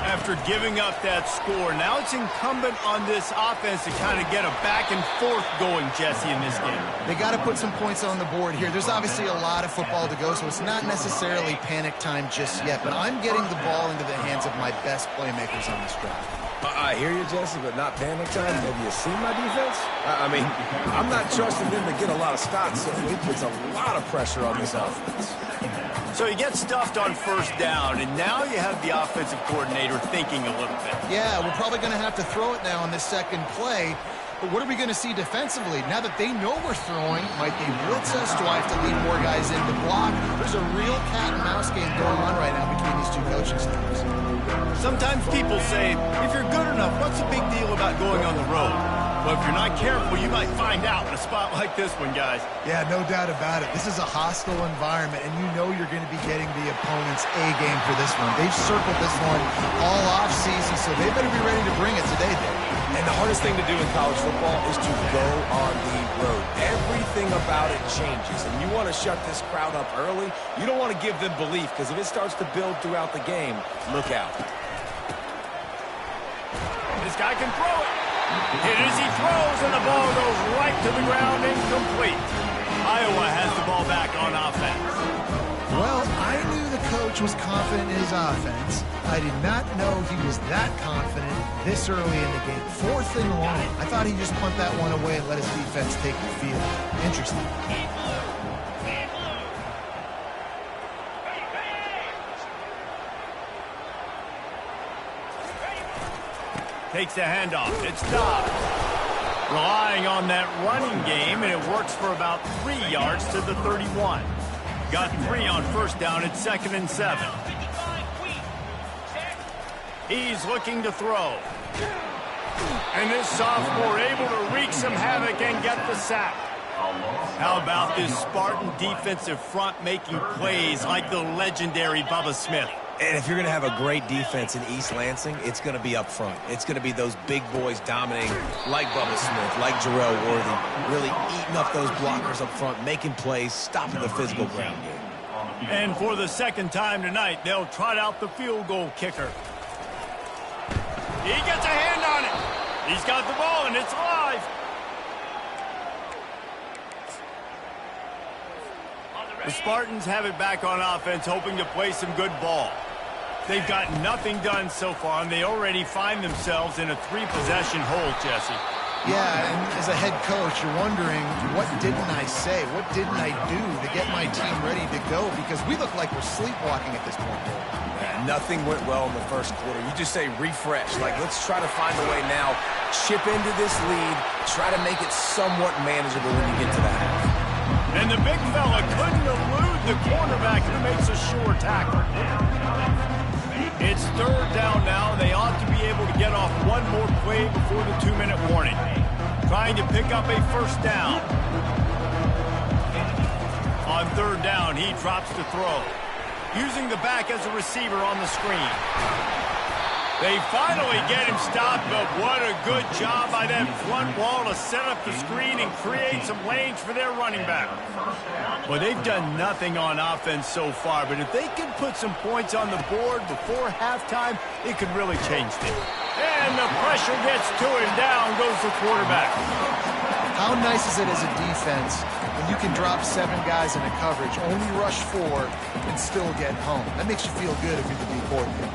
After giving up that score, now it's incumbent on this offense to kind of get a back and forth going, Jesse, in this game. They got to put some points on the board here. There's obviously a lot of football to go, so it's not necessarily panic time just yet, but I'm getting the ball into the hands of my best playmakers on this drive. I hear you, Jesse, but not panic time. Have you seen my defense? I mean, I'm not trusting them to get a lot of stops, so it puts a lot of pressure on this offense. So you get stuffed on first down, and now you have the offensive coordinator thinking a little bit. Yeah, we're probably going to have to throw it now on this second play. But what are we going to see defensively? Now that they know we're throwing, might they blitz us? Do I have to lead more guys in to block? There's a real cat and mouse game going on right now between these two coaching staffs. Sometimes people say, if you're good enough, what's the big deal about going on the road? Well, if you're not careful, you might find out in a spot like this one, guys. Yeah, no doubt about it. This is a hostile environment, and you know you're going to be getting the opponent's A game for this one. They've circled this one all off season, so they better be ready to bring it today, Dave. And the hardest thing to do in college football is to go on the road. Everything about it changes, and you want to shut this crowd up early. You don't want to give them belief, because if it starts to build throughout the game, look out. This guy can throw it. Hit as he throws, and the ball goes right to the ground, incomplete. Iowa has the ball back on offense. Well, I knew the coach was confident in his offense. I did not know he was that confident this early in the game. 4th and long. I thought he'd just punt that one away and let his defense take the field. Interesting. Takes the handoff. It's Dobbs. Relying on that running game, and it works for about 3 yards to the 31. Got 3 on first down at 2nd and 7. He's looking to throw. And this sophomore able to wreak some havoc and get the sack. How about this Spartan defensive front making plays like the legendary Bubba Smith? And if you're going to have a great defense in East Lansing, it's going to be up front. It's going to be those big boys dominating like Bubba Smith, like Jarrell Worthy, really eating up those blockers up front, making plays, stopping the physical ground game. And for the second time tonight, they'll trot out the field goal kicker. He gets a hand on it. He's got the ball, and it's live. The Spartans have it back on offense, hoping to play some good ball. They've got nothing done so far, and they already find themselves in a 3-possession hole, Jesse. Yeah, and as a head coach, you're wondering, what didn't I say? What didn't I do to get my team ready to go? Because we look like we're sleepwalking at this point. Yeah, nothing went well in the first quarter. You just say refresh. Like, let's try to find a way now. Chip into this lead. Try to make it somewhat manageable when you get to the half. And the big fella couldn't elude the cornerback who makes a sure tackle. It's 3rd down now. They ought to be able to get off one more play before the 2-minute warning. Trying to pick up a first down. On 3rd down, he drops to throw. Using the back as a receiver on the screen. They finally get him stopped, but what a good job by that front wall to set up the screen and create some lanes for their running back. Well, they've done nothing on offense so far, but if they can put some points on the board before halftime, it could really change things. And the pressure gets to him. Down goes the quarterback. How nice is it as a defense when you can drop 7 guys in a coverage, only rush 4, and still get home? That makes you feel good if you're the D coordinator.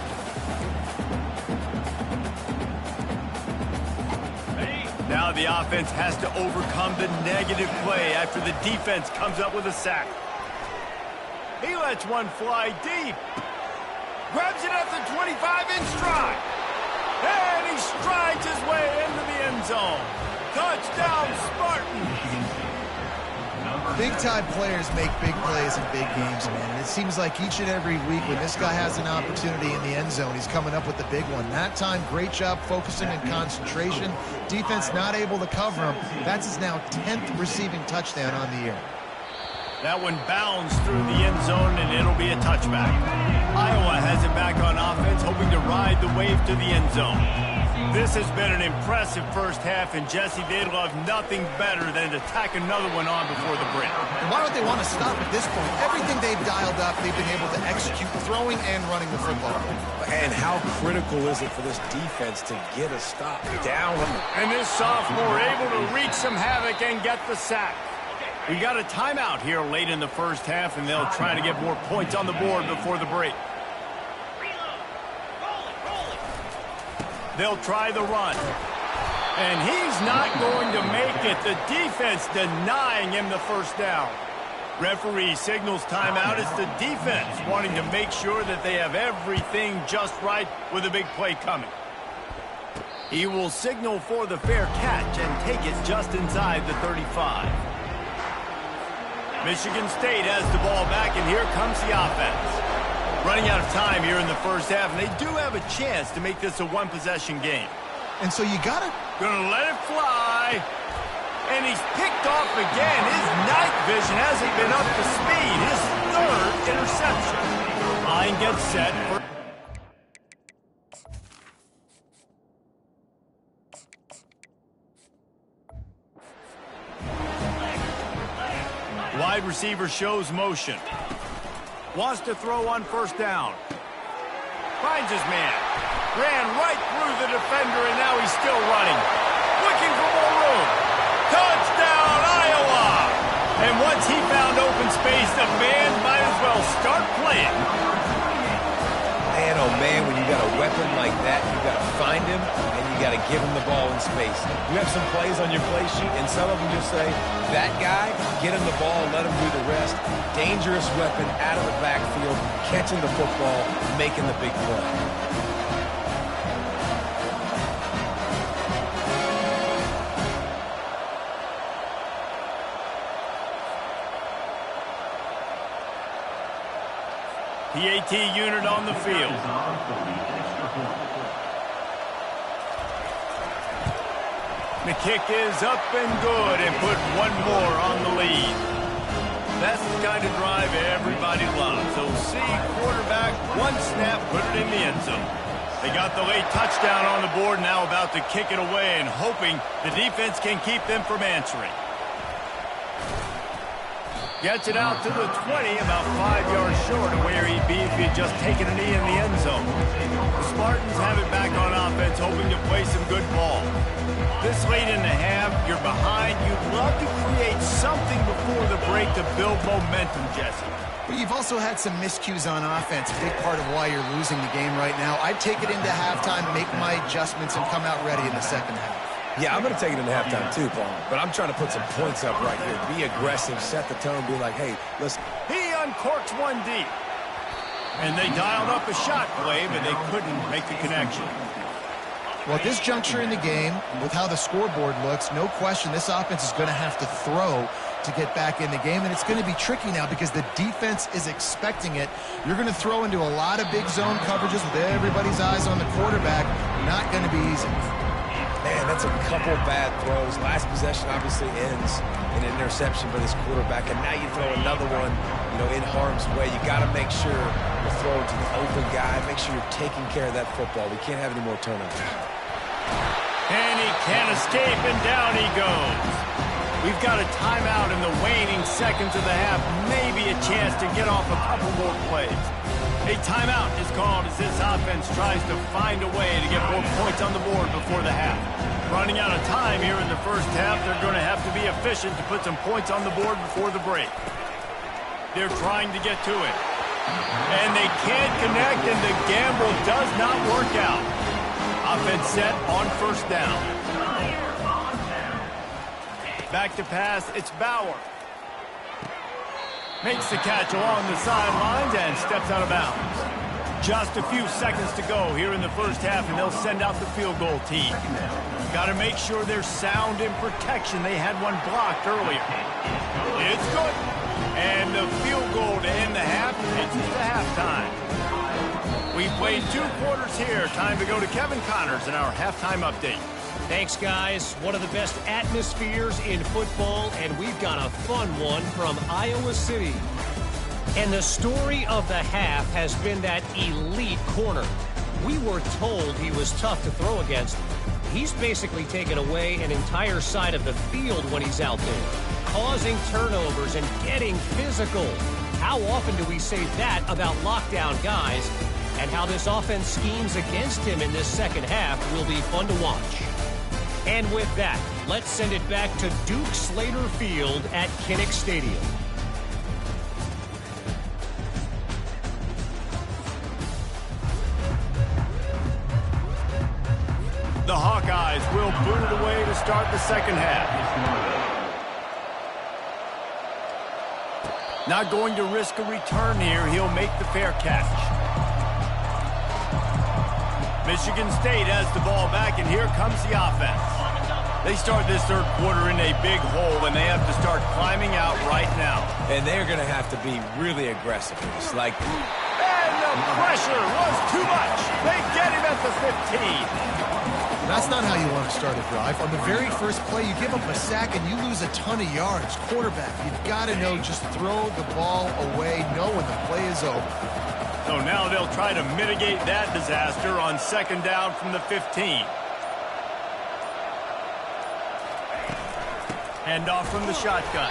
Now the offense has to overcome the negative play after the defense comes up with a sack. He lets one fly deep. Grabs it at the 25-inch stride. And he strides his way into the end zone. Touchdown, Spartans. Big-time players make big plays in big games, man. And it seems like each and every week when this guy has an opportunity in the end zone, he's coming up with the big one. That time, great job focusing and concentration. Defense not able to cover him. That's his now 10th receiving touchdown on the year. That one bounds through the end zone, and it'll be a touchback. Iowa has it back on offense, hoping to ride the wave to the end zone. This has been an impressive first half, and Jesse, they'd love nothing better than to tack another one on before the break. And why don't they want to stop at this point? Everything they've dialed up, they've been able to execute throwing and running the football. And how critical is it for this defense to get a stop down? And this sophomore able to wreak some havoc and get the sack. We got a timeout here late in the first half, and they'll try to get more points on the board before the break. They'll try the run. And he's not going to make it. The defense denying him the first down. Referee signals timeout. It's the defense wanting to make sure that they have everything just right with a big play coming. He will signal for the fair catch and take it just inside the 35. Michigan State has the ball back, and here comes the offense. Running out of time here in the first half, and they do have a chance to make this a one-possession game. And so you got to... Gonna let it fly. And he's picked off again. His night vision hasn't been up to speed. His third interception. Line gets set for... Wide receiver shows motion. Wants to throw on first down. Finds his man. Ran right through the defender, and now he's still running. Looking for more room. Touchdown, Iowa! And once he found open space, the band might as well start playing. Man, oh man, when you got a weapon like that, you got to find him, and you got to give him the ball in space. You have some plays on your play sheet, and some of them just say, that guy, get him the ball, let him do the rest. Dangerous weapon out of the backfield, catching the football, making the big play. PAT unit on the field. The kick is up and good, and put one more on the lead. That's the kind of drive everybody loves. So see quarterback, one snap, put it in the end zone. They got the late touchdown on the board, now about to kick it away and hoping the defense can keep them from answering. Gets it out to the 20, about 5 yards short of where he'd be if he'd just taken a knee in the end zone. The Spartans have it back on offense, hoping to play some good ball. This late in the half, you're behind. You'd love to create something before the break to build momentum, Jesse. But you've also had some miscues on offense, a big part of why you're losing the game right now. I'd take it into halftime, make my adjustments, and come out ready in the second half. Yeah, I'm going to take it into halftime too, Paul. But I'm trying to put some points up right here. Be aggressive, set the tone, be like, hey, listen. He uncorks one deep. And they dialed up a shot play, but they couldn't make the connection. Well, at this juncture in the game, with how the scoreboard looks, no question this offense is going to have to throw to get back in the game, and it's going to be tricky now because the defense is expecting it. You're going to throw into a lot of big zone coverages with everybody's eyes on the quarterback. Not going to be easy. Man, that's a couple bad throws. Last possession obviously ends in an interception by this quarterback, and now you throw another one, in harm's way. You got to make sure you're throwing to the open guy. Make sure you're taking care of that football. We can't have any more turnovers. And he can't escape, and down he goes. We've got a timeout in the waning seconds of the half. Maybe a chance to get off a couple more plays. A timeout is called as this offense tries to find a way to get more points on the board before the half. Running out of time here in the first half, they're going to have to be efficient to put some points on the board before the break. They're trying to get to it. And they can't connect, and the gamble does not work out. Offense set on first down. Back to pass, it's Bauer. Makes the catch along the sidelines and steps out of bounds. Just a few seconds to go here in the first half, and they'll send out the field goal team. Got to make sure they're sound in protection. They had one blocked earlier. It's good. And the field goal to end the half takes us to halftime. We played 2 quarters here. Time to go to Kevin Connors in our halftime update. Thanks, guys. One of the best atmospheres in football, and we've got a fun one from Iowa City. And the story of the half has been that elite corner. We were told he was tough to throw against. He's basically taken away an entire side of the field when he's out there, causing turnovers and getting physical. How often do we say that about lockdown guys? And how this offense schemes against him in this second half will be fun to watch. And with that, let's send it back to Duke Slater Field at Kinnick Stadium. The Hawkeyes will boot it away to start the second half. Not going to risk a return here. He'll make the fair catch. Michigan State has the ball back, and here comes the offense. They start this third quarter in a big hole, and they have to start climbing out right now. And they're going to have to be really aggressive. It's like... And the pressure was too much. They get him at the 15. That's not how you want to start a drive. On the very first play, you give up a sack and you lose a ton of yards. Quarterback, you've got to know, just throw the ball away, know when the play is over. So now they'll try to mitigate that disaster on second down from the 15. Hand off from the shotgun.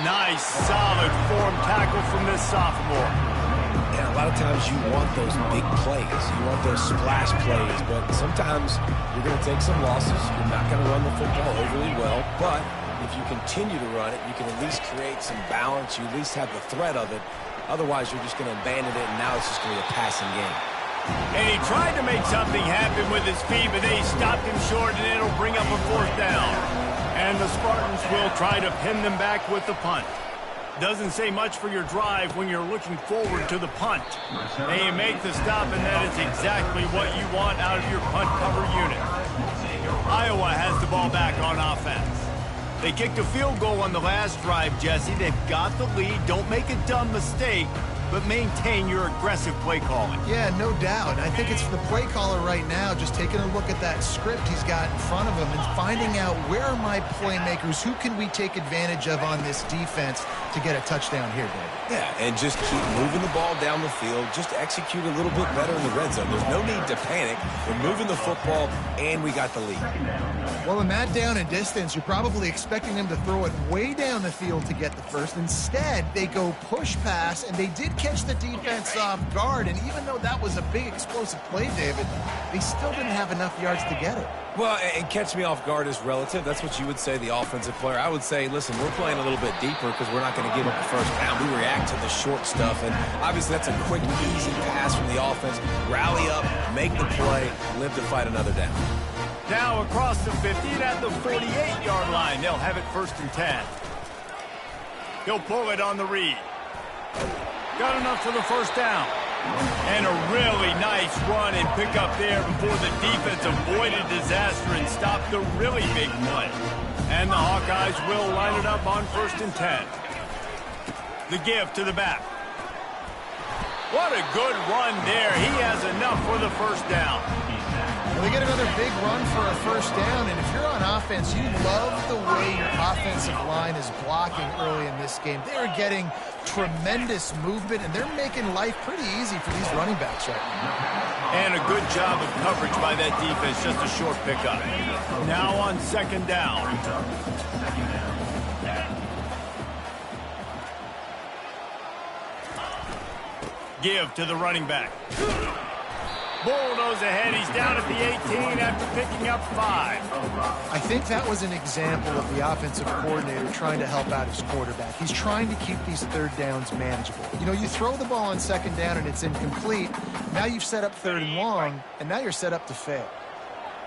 Nice, solid form tackle from this sophomore. And a lot of times you want those big plays. You want those splash plays. But sometimes you're going to take some losses. You're not going to run the football overly well. But if you continue to run it, you can at least create some balance. You at least have the threat of it. Otherwise, you're just going to abandon it, and now it's just going to be a passing game. And he tried to make something happen with his feet, but they stopped him short, and it'll bring up a fourth down. And the Spartans will try to pin them back with the punt. Doesn't say much for your drive when you're looking forward to the punt. And you make the stop, and that is exactly what you want out of your punt cover unit. Iowa has the ball back on offense. They kicked a field goal on the last drive, Jesse. They've got the lead. Don't make a dumb mistake, but maintain your aggressive play calling. Yeah, no doubt. I think it's for the play caller right now, just taking a look at that script he's got in front of him and finding out, where are my playmakers? Who can we take advantage of on this defense to get a touchdown here, David? Yeah, and just keep moving the ball down the field. Just execute a little bit better in the red zone. There's no need to panic. We're moving the football, and we got the lead. Well, in that down and distance, you're probably expecting them to throw it way down the field to get the first. Instead, they go push pass, and they did catch the defense off guard. And even though that was a big explosive play, David, they still didn't have enough yards to get it. Well, and catch me off guard is relative. That's what you would say, the offensive player. I would say, listen, we're playing a little bit deeper because we're not going to give up the first down. We react to the short stuff, and obviously that's a quick, easy pass from the offense. Rally up, make the play, live to fight another down. Now across the 50 at the 48-yard line. They'll have it 1st and 10. He'll pull it on the read. Got enough for the first down. And a really nice run and pick up there before the defense avoided disaster and stopped the really big play. And the Hawkeyes will line it up on 1st and 10. The give to the back. What a good run there. He has enough for the first down. Well, they get another big run for a first down, and if you're on offense, you love the way your offensive line is blocking early in this game. They're getting tremendous movement, and they're making life pretty easy for these running backs right now. And a good job of coverage by that defense, just a short pickup. Now on 2nd down. Give to the running back. Bulldoze ahead. He's down at the 18 after picking up 5. I think that was an example of the offensive coordinator trying to help out his quarterback. He's trying to keep these third downs manageable. You know, you throw the ball on 2nd down and it's incomplete. Now you've set up 3rd and long, and now you're set up to fail.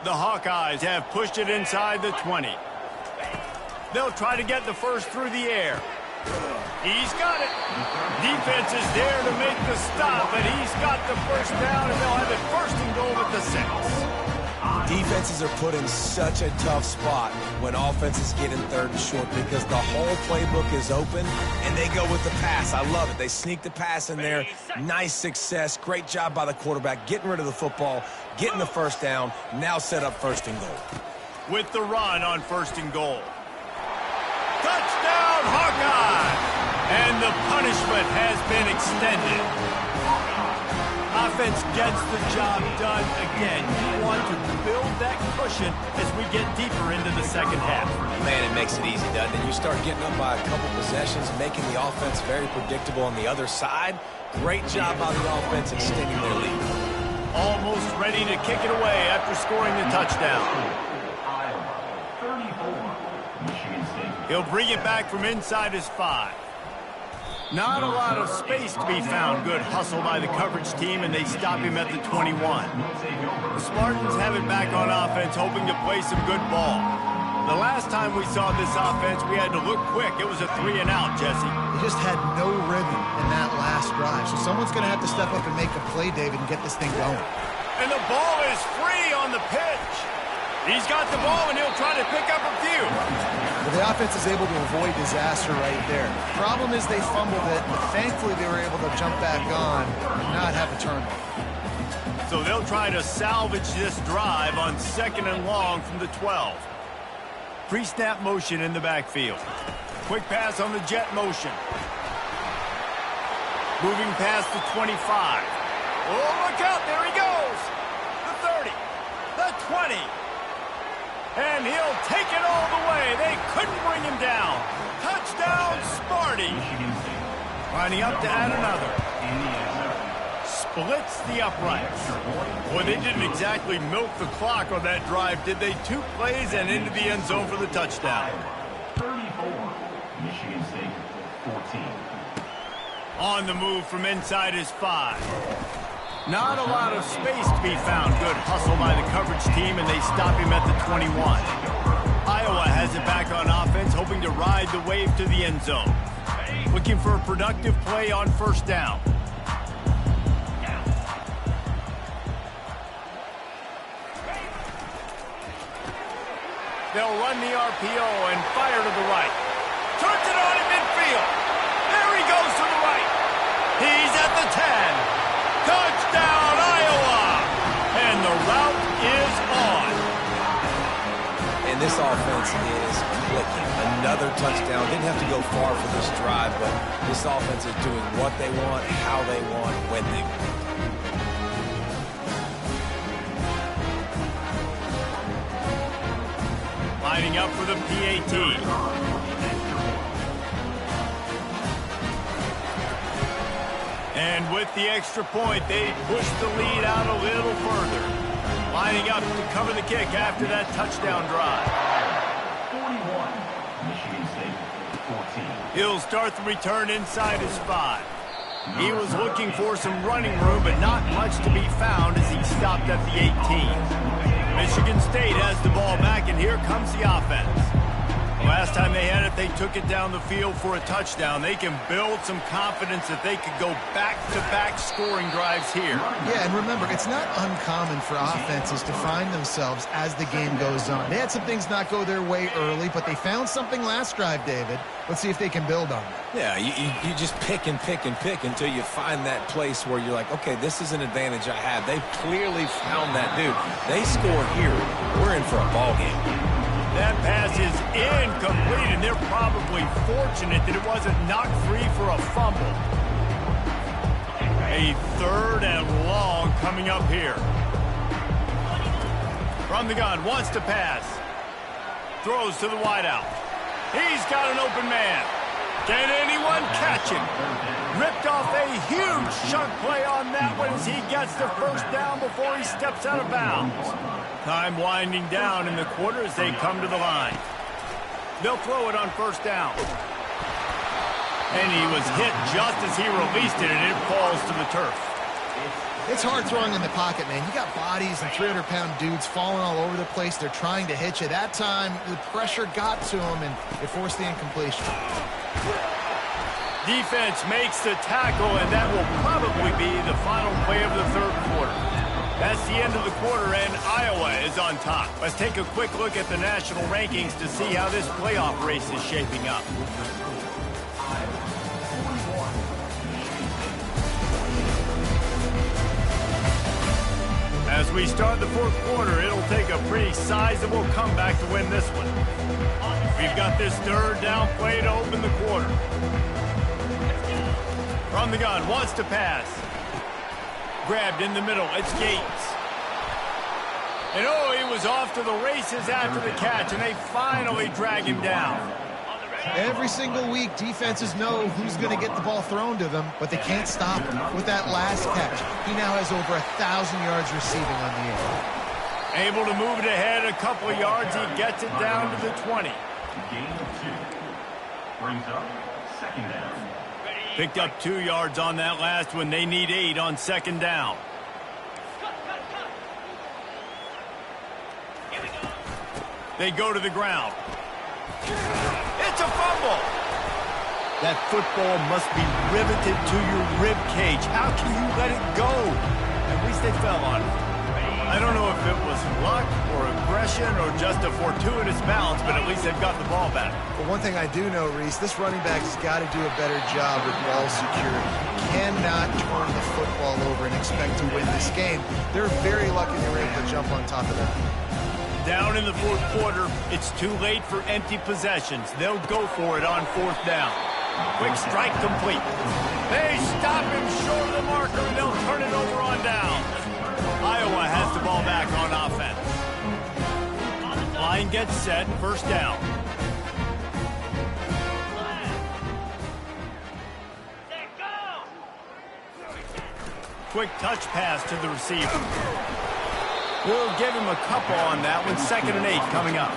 The Hawkeyes have pushed it inside the 20. They'll try to get the first through the air. He's got it. Defense is there to make the stop, and he's got the first down, and they'll have it 1st and goal at the 6. defenses are put in such a tough spot when offenses get in third and short because the whole playbook is open, and they go with the pass. I love it. They sneak the pass in there. Nice success. Great job by the quarterback getting rid of the football, getting the first down, now set up first and goal. With the run on first and goal. Touchdown, Hawkeye! And the punishment has been extended. Offense gets the job done again. You want to build that cushion as we get deeper into the second half. Man, it makes it easy, doesn't it? You start getting up by a couple possessions, making the offense very predictable on the other side. Great job by the offense extending their lead. Almost ready to kick it away after scoring the touchdown. He'll bring it back from inside his 5. Not a lot of space to be found. Good hustle by the coverage team, and they stop him at the 21. The Spartans have it back on offense, hoping to play some good ball. The last time we saw this offense, we had to look quick. It was a 3-and-out, Jesse. They just had no rhythm in that last drive. So someone's going to have to step up and make a play, David, and get this thing going. And the ball is free on the pitch. He's got the ball, and he'll try to pick up a few. Well, the offense is able to avoid disaster right there. Problem is they fumbled it, but thankfully they were able to jump back on and not have a turnover. So they'll try to salvage this drive on 2nd and long from the 12. Pre-snap motion in the backfield. Quick pass on the jet motion. Moving past the 25. Oh, look out, there he goes. The 30, the 20. And he'll take it all the way. They couldn't bring him down. Touchdown, Sparty. Lining up to add another. Splits the uprights. Boy, they didn't exactly milk the clock on that drive, did they? 2 plays and into the end zone for the touchdown. 34, Michigan State, 14. On the move from inside his 5. Not a lot of space to be found. Good hustle by the coverage team, and they stop him at the 21. Iowa has it back on offense, hoping to ride the wave to the end zone. Looking for a productive play on first down. They'll run the RPO and fire to the right. Turns it on in midfield. There he goes to the right. He's at the 10. Touchdown, Iowa! And the route is on. And this offense is clicking. Another touchdown. Didn't have to go far for this drive, but this offense is doing what they want, how they want, when they want. Lining up for the PAT. And with the extra point, they push the lead out a little further. Lining up to cover the kick after that touchdown drive. 41, Michigan State, 14. He'll start the return inside his 5. He was looking for some running room, but not much to be found as he stopped at the 18. Michigan State has the ball back, and here comes the offense. Last time they had it, they took it down the field for a touchdown. They can build some confidence that they could go back-to-back scoring drives here. Yeah, and remember, it's not uncommon for offenses to find themselves as the game goes on. They had some things not go their way early, but they found something last drive, David. Let's see if they can build on it. Yeah, you just pick and pick and pick until you find that place where you're like, okay, this is an advantage I have. They've clearly found that dude. They score here. We're in for a ball game. That pass is incomplete, and they're probably fortunate that it wasn't knocked free for a fumble. A 3rd and long coming up here. From the gun, wants to pass. Throws to the wideout. He's got an open man. Can anyone catch him? Ripped off a huge chunk play on that one as he gets the first down before he steps out of bounds. Time winding down in the quarter as they come to the line. They'll throw it on first down. And he was hit just as he released it, and it falls to the turf. It's hard throwing in the pocket, man. You got bodies and 300-pound dudes falling all over the place. They're trying to hit you. That time, the pressure got to him, and it forced the incompletion. Defense makes the tackle, and that will probably be the final play of the third quarter. That's the end of the quarter, and Iowa is on top. Let's take a quick look at the national rankings to see how this playoff race is shaping up. As we start the fourth quarter, it'll take a pretty sizable comeback to win this one. We've got this third down play to open the quarter. From the gun, wants to pass. Grabbed in the middle, it's Gates. And oh, he was off to the races after the catch, and they finally drag him down. Every single week, defenses know who's going to get the ball thrown to them, but they can't stop him. With that last catch, he now has over 1,000 yards receiving on the air. Able to move it ahead a couple of yards, he gets it down to the 20. Gain of 2. Brings up second down. Picked up 2 yards on that last one. They need 8 on second down. They go to the ground. It's a fumble. That football must be riveted to your rib cage. How can you let it go? At least they fell on it. I don't know if it was luck or aggression or just a fortuitous balance, but at least they've got the ball back. But one thing I do know, Reese, this running back has got to do a better job with ball security. Cannot turn the football over and expect to win this game. They're very lucky they were able to jump on top of that. Down in the fourth quarter, it's too late for empty possessions. They'll go for it on fourth down. Quick strike complete. They stop him short of the marker, and they'll turn it over on down. Iowa has the ball back on offense. Line gets set, first down. Quick touch pass to the receiver. We'll give him a couple on that one. 2nd and 8 coming up.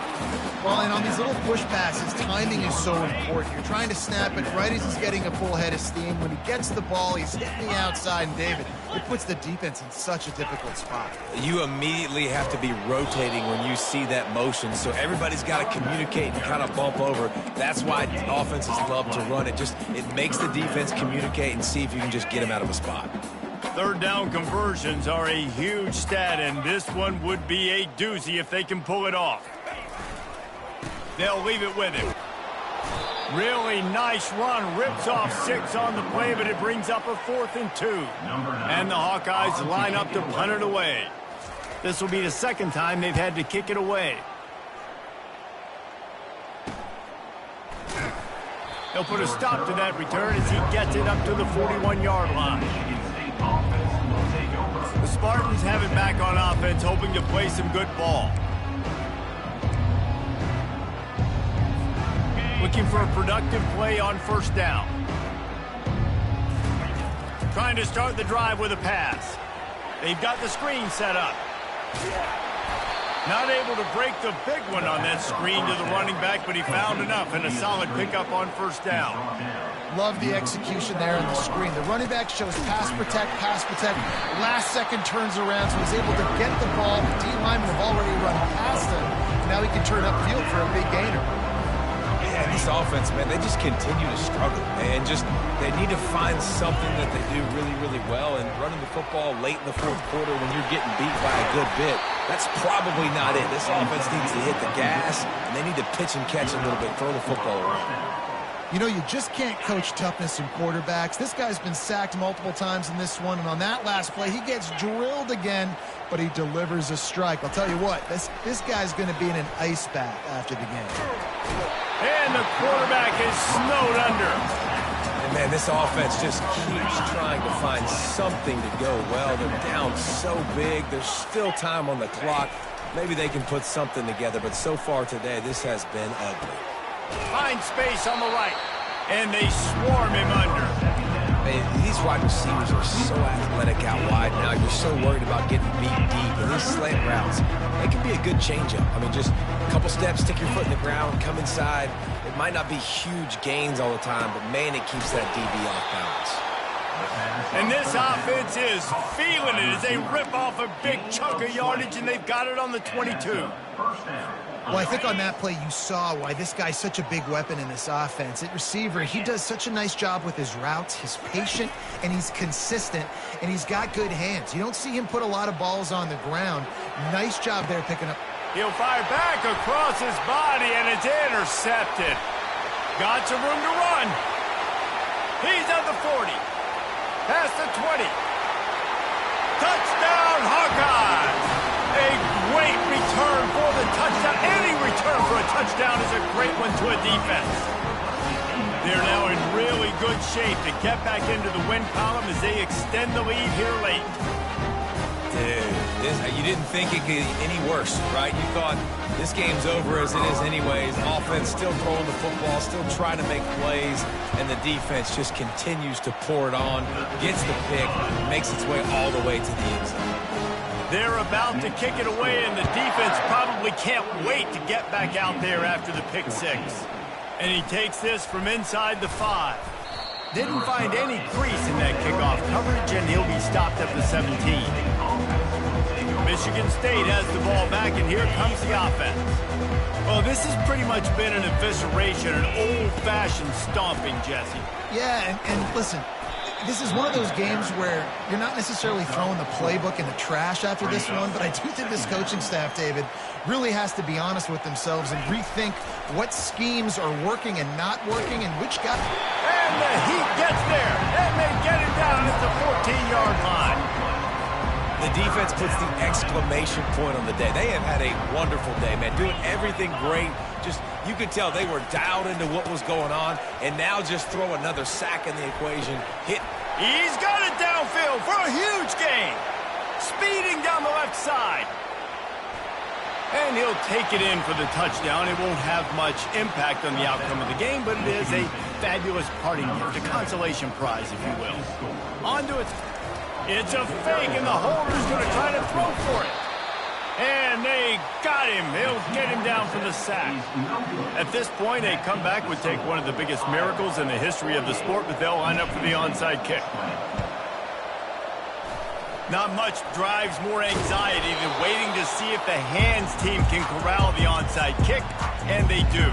Well, and on these little push passes, timing is so important. You're trying to snap it right as he's getting a full head of steam. When he gets the ball, he's hitting the outside, and David, it puts the defense in such a difficult spot. You immediately have to be rotating when you see that motion, so everybody's got to communicate and kind of bump over. That's why offenses love to run it. It makes the defense communicate and see if you can just get him out of a spot. Third down conversions are a huge stat, and this one would be a doozy if they can pull it off. They'll leave it with him. Really nice run. Rips off 6 on the play, but it brings up a 4th and 2. And the Hawkeyes line up to punt it away. This will be the second time they've had to kick it away. They'll put a stop to that return as he gets it up to the 41-yard line. The Spartans have it back on offense, hoping to play some good ball. Looking for a productive play on first down. Trying to start the drive with a pass. They've got the screen set up. Not able to break the big one on that screen to the running back, but he found enough and a solid pickup on first down. Love the execution there on the screen. The running back shows pass protect. Last second turns around, so he's able to get the ball. The D-linemen have already run past him. Now he can turn upfield for a big gainer. Yeah, this offense, man, they just continue to struggle, man. They need to find something that they do really, really well, and running the football late in the fourth quarter when you're getting beat by a good bit, that's probably not it. This offense needs to hit the gas, and they need to pitch and catch a little bit, throw the football around. You know, you just can't coach toughness in quarterbacks. This guy's been sacked multiple times in this one, and on that last play, he gets drilled again, but he delivers a strike. I'll tell you what, this guy's going to be in an ice bath after the game. And the quarterback is snowed under. And, man, this offense just keeps trying to find something to go well. They're down so big. There's still time on the clock. Maybe they can put something together, but so far today, this has been ugly. Finds space on the right, and they swarm him under. Man, these wide receivers are so athletic out wide now. You're so worried about getting beat deep. And these slant routes, they can be a good changeup. I mean, just a couple steps, stick your foot in the ground, come inside. It might not be huge gains all the time, but, man, it keeps that DB off balance. And this offense is feeling it as they rip off a big chunk of yardage, and they've got it on the 22. Well, I think on that play you saw why this guy's such a big weapon in this offense. At receiver, he does such a nice job with his routes. He's patient, and he's consistent, and he's got good hands. You don't see him put a lot of balls on the ground. Nice job there picking up. He'll fire back across his body, and it's intercepted. Got some room to run. He's at the 40. Past the 20. Touchdown, Hawkeyes! A great return for the touchdown. Any return for a touchdown is a great one to a defense. They're now in really good shape to get back into the win column as they extend the lead here late. Dude, you didn't think it could get any worse, right? You thought this game's over as it is anyways. Offense still throwing the football, still trying to make plays, and the defense just continues to pour it on, gets the pick, makes its way all the way to the end zone. They're about to kick it away, and the defense probably can't wait to get back out there after the pick six. And he takes this from inside the 5. Didn't find any crease in that kickoff coverage, and he'll be stopped at the 17. Michigan State has the ball back, and here comes the offense. Well, this has pretty much been an evisceration, an old-fashioned stomping, Jesse. Yeah, and listen, this is one of those games where you're not necessarily throwing the playbook in the trash after this one, but I do think this coaching staff, David, really has to be honest with themselves and rethink what schemes are working and not working and which guy. And the Heat gets there, and they get him down at the 14-yard line. The defense puts the exclamation point on the day. They have had a wonderful day, man, doing everything great. Just, you could tell they were dialed into what was going on, and now just throw another sack in the equation. He's got it downfield for a huge gain. Speeding down the left side. And he'll take it in for the touchdown. It won't have much impact on the outcome of the game, but it is a fabulous parting gift, a consolation prize, if you will. On to it. It's a fake, and the holder's going to try to throw for it. And they got him. They'll get him down for the sack. At this point, a comeback would take one of the biggest miracles in the history of the sport, but they'll line up for the onside kick. Not much drives more anxiety than waiting to see if the hands team can corral the onside kick, and they do.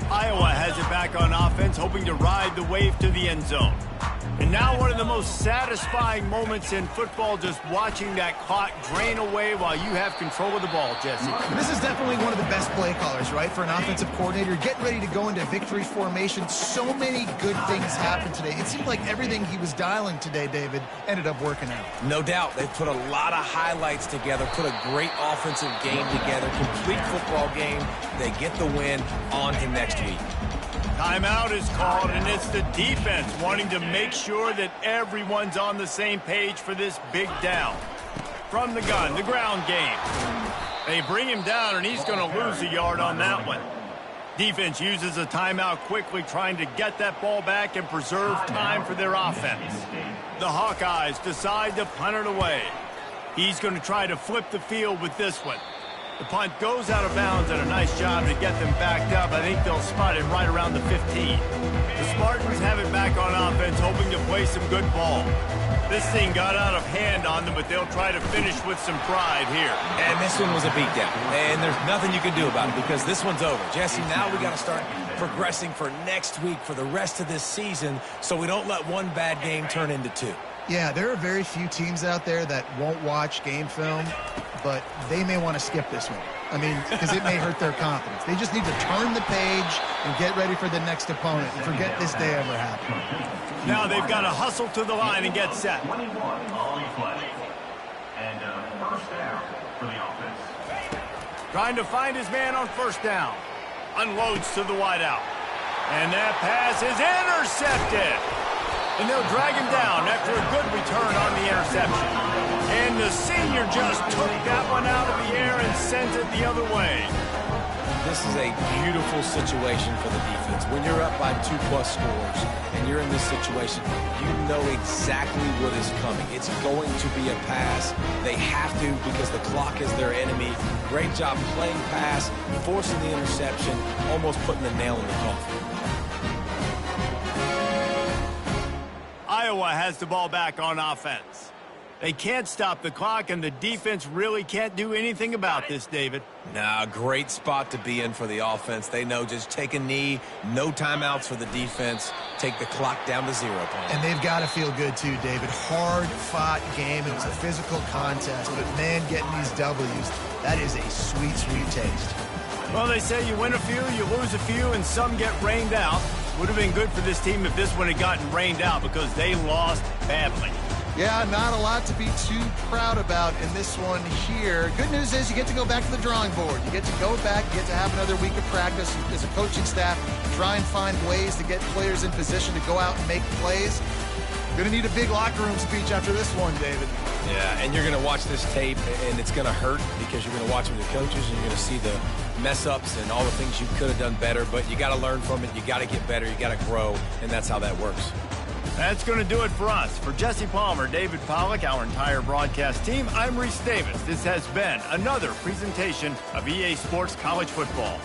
Iowa has it back on offense, hoping to ride the wave to the end zone. And now one of the most satisfying moments in football, just watching that clock drain away while you have control of the ball, Jesse. This is definitely one of the best play callers, right, for an offensive coordinator. Getting ready to go into victory formation. So many good things happened today. It seemed like everything he was dialing today, David, ended up working out. No doubt. They've put a lot of highlights together, put a great offensive game together, complete football game. They get the win. On to next week. Timeout is called, and it's the defense wanting to make sure that everyone's on the same page for this big down. From the gun, the ground game. They bring him down, and he's going to lose a yard on that one. Defense uses a timeout quickly, trying to get that ball back and preserve time for their offense. The Hawkeyes decide to punt it away. He's going to try to flip the field with this one. The punt goes out of bounds, and a nice job to get them backed up. I think they'll spot it right around the 15. The Spartans have it back on offense, hoping to play some good ball. This thing got out of hand on them, but they'll try to finish with some pride here. And this one was a beatdown, and there's nothing you can do about it because this one's over. Jesse, now we got to start progressing for next week for the rest of this season so we don't let one bad game turn into two. Yeah, there are very few teams out there that won't watch game film, but they may want to skip this one. I mean, because it may hurt their confidence. They just need to turn the page and get ready for the next opponent and forget this day ever happened. Now they've got to hustle to the line and get set. 21 on the play. And first down for the offense. Trying to find his man on first down. Unloads to the wideout. And that pass is intercepted. And they'll drag him down after a good return on the interception. And the senior just took that one out of the air and sent it the other way. This is a beautiful situation for the defense. When you're up by 2+ scores and you're in this situation, you know exactly what is coming. It's going to be a pass. They have to because the clock is their enemy. Great job playing pass, forcing the interception, almost putting the nail in the coffin. Iowa has the ball back on offense. They can't stop the clock, and the defense really can't do anything about this, David. Nah, great spot to be in for the offense. They know just take a knee, no timeouts for the defense, take the clock down to 0. And they've got to feel good too, David. Hard-fought game. It was a physical contest, but man, getting these W's, that is a sweet, sweet taste. Well, they say you win a few, you lose a few, and some get rained out. Would have been good for this team if this one had gotten rained out because they lost badly. Yeah, not a lot to be too proud about in this one here. Good news is you get to go back to the drawing board. You get to go back, you get to have another week of practice as a coaching staff, try and find ways to get players in position to go out and make plays. Going to need a big locker room speech after this one, David. Yeah, and you're going to watch this tape, and it's going to hurt because you're going to watch with the coaches, and you're going to see the mess-ups and all the things you could have done better, but you got to learn from it. You got to get better. You got to grow, and that's how that works. That's going to do it for us. For Jesse Palmer, David Pollack, our entire broadcast team, I'm Reese Davis. This has been another presentation of EA Sports College Football.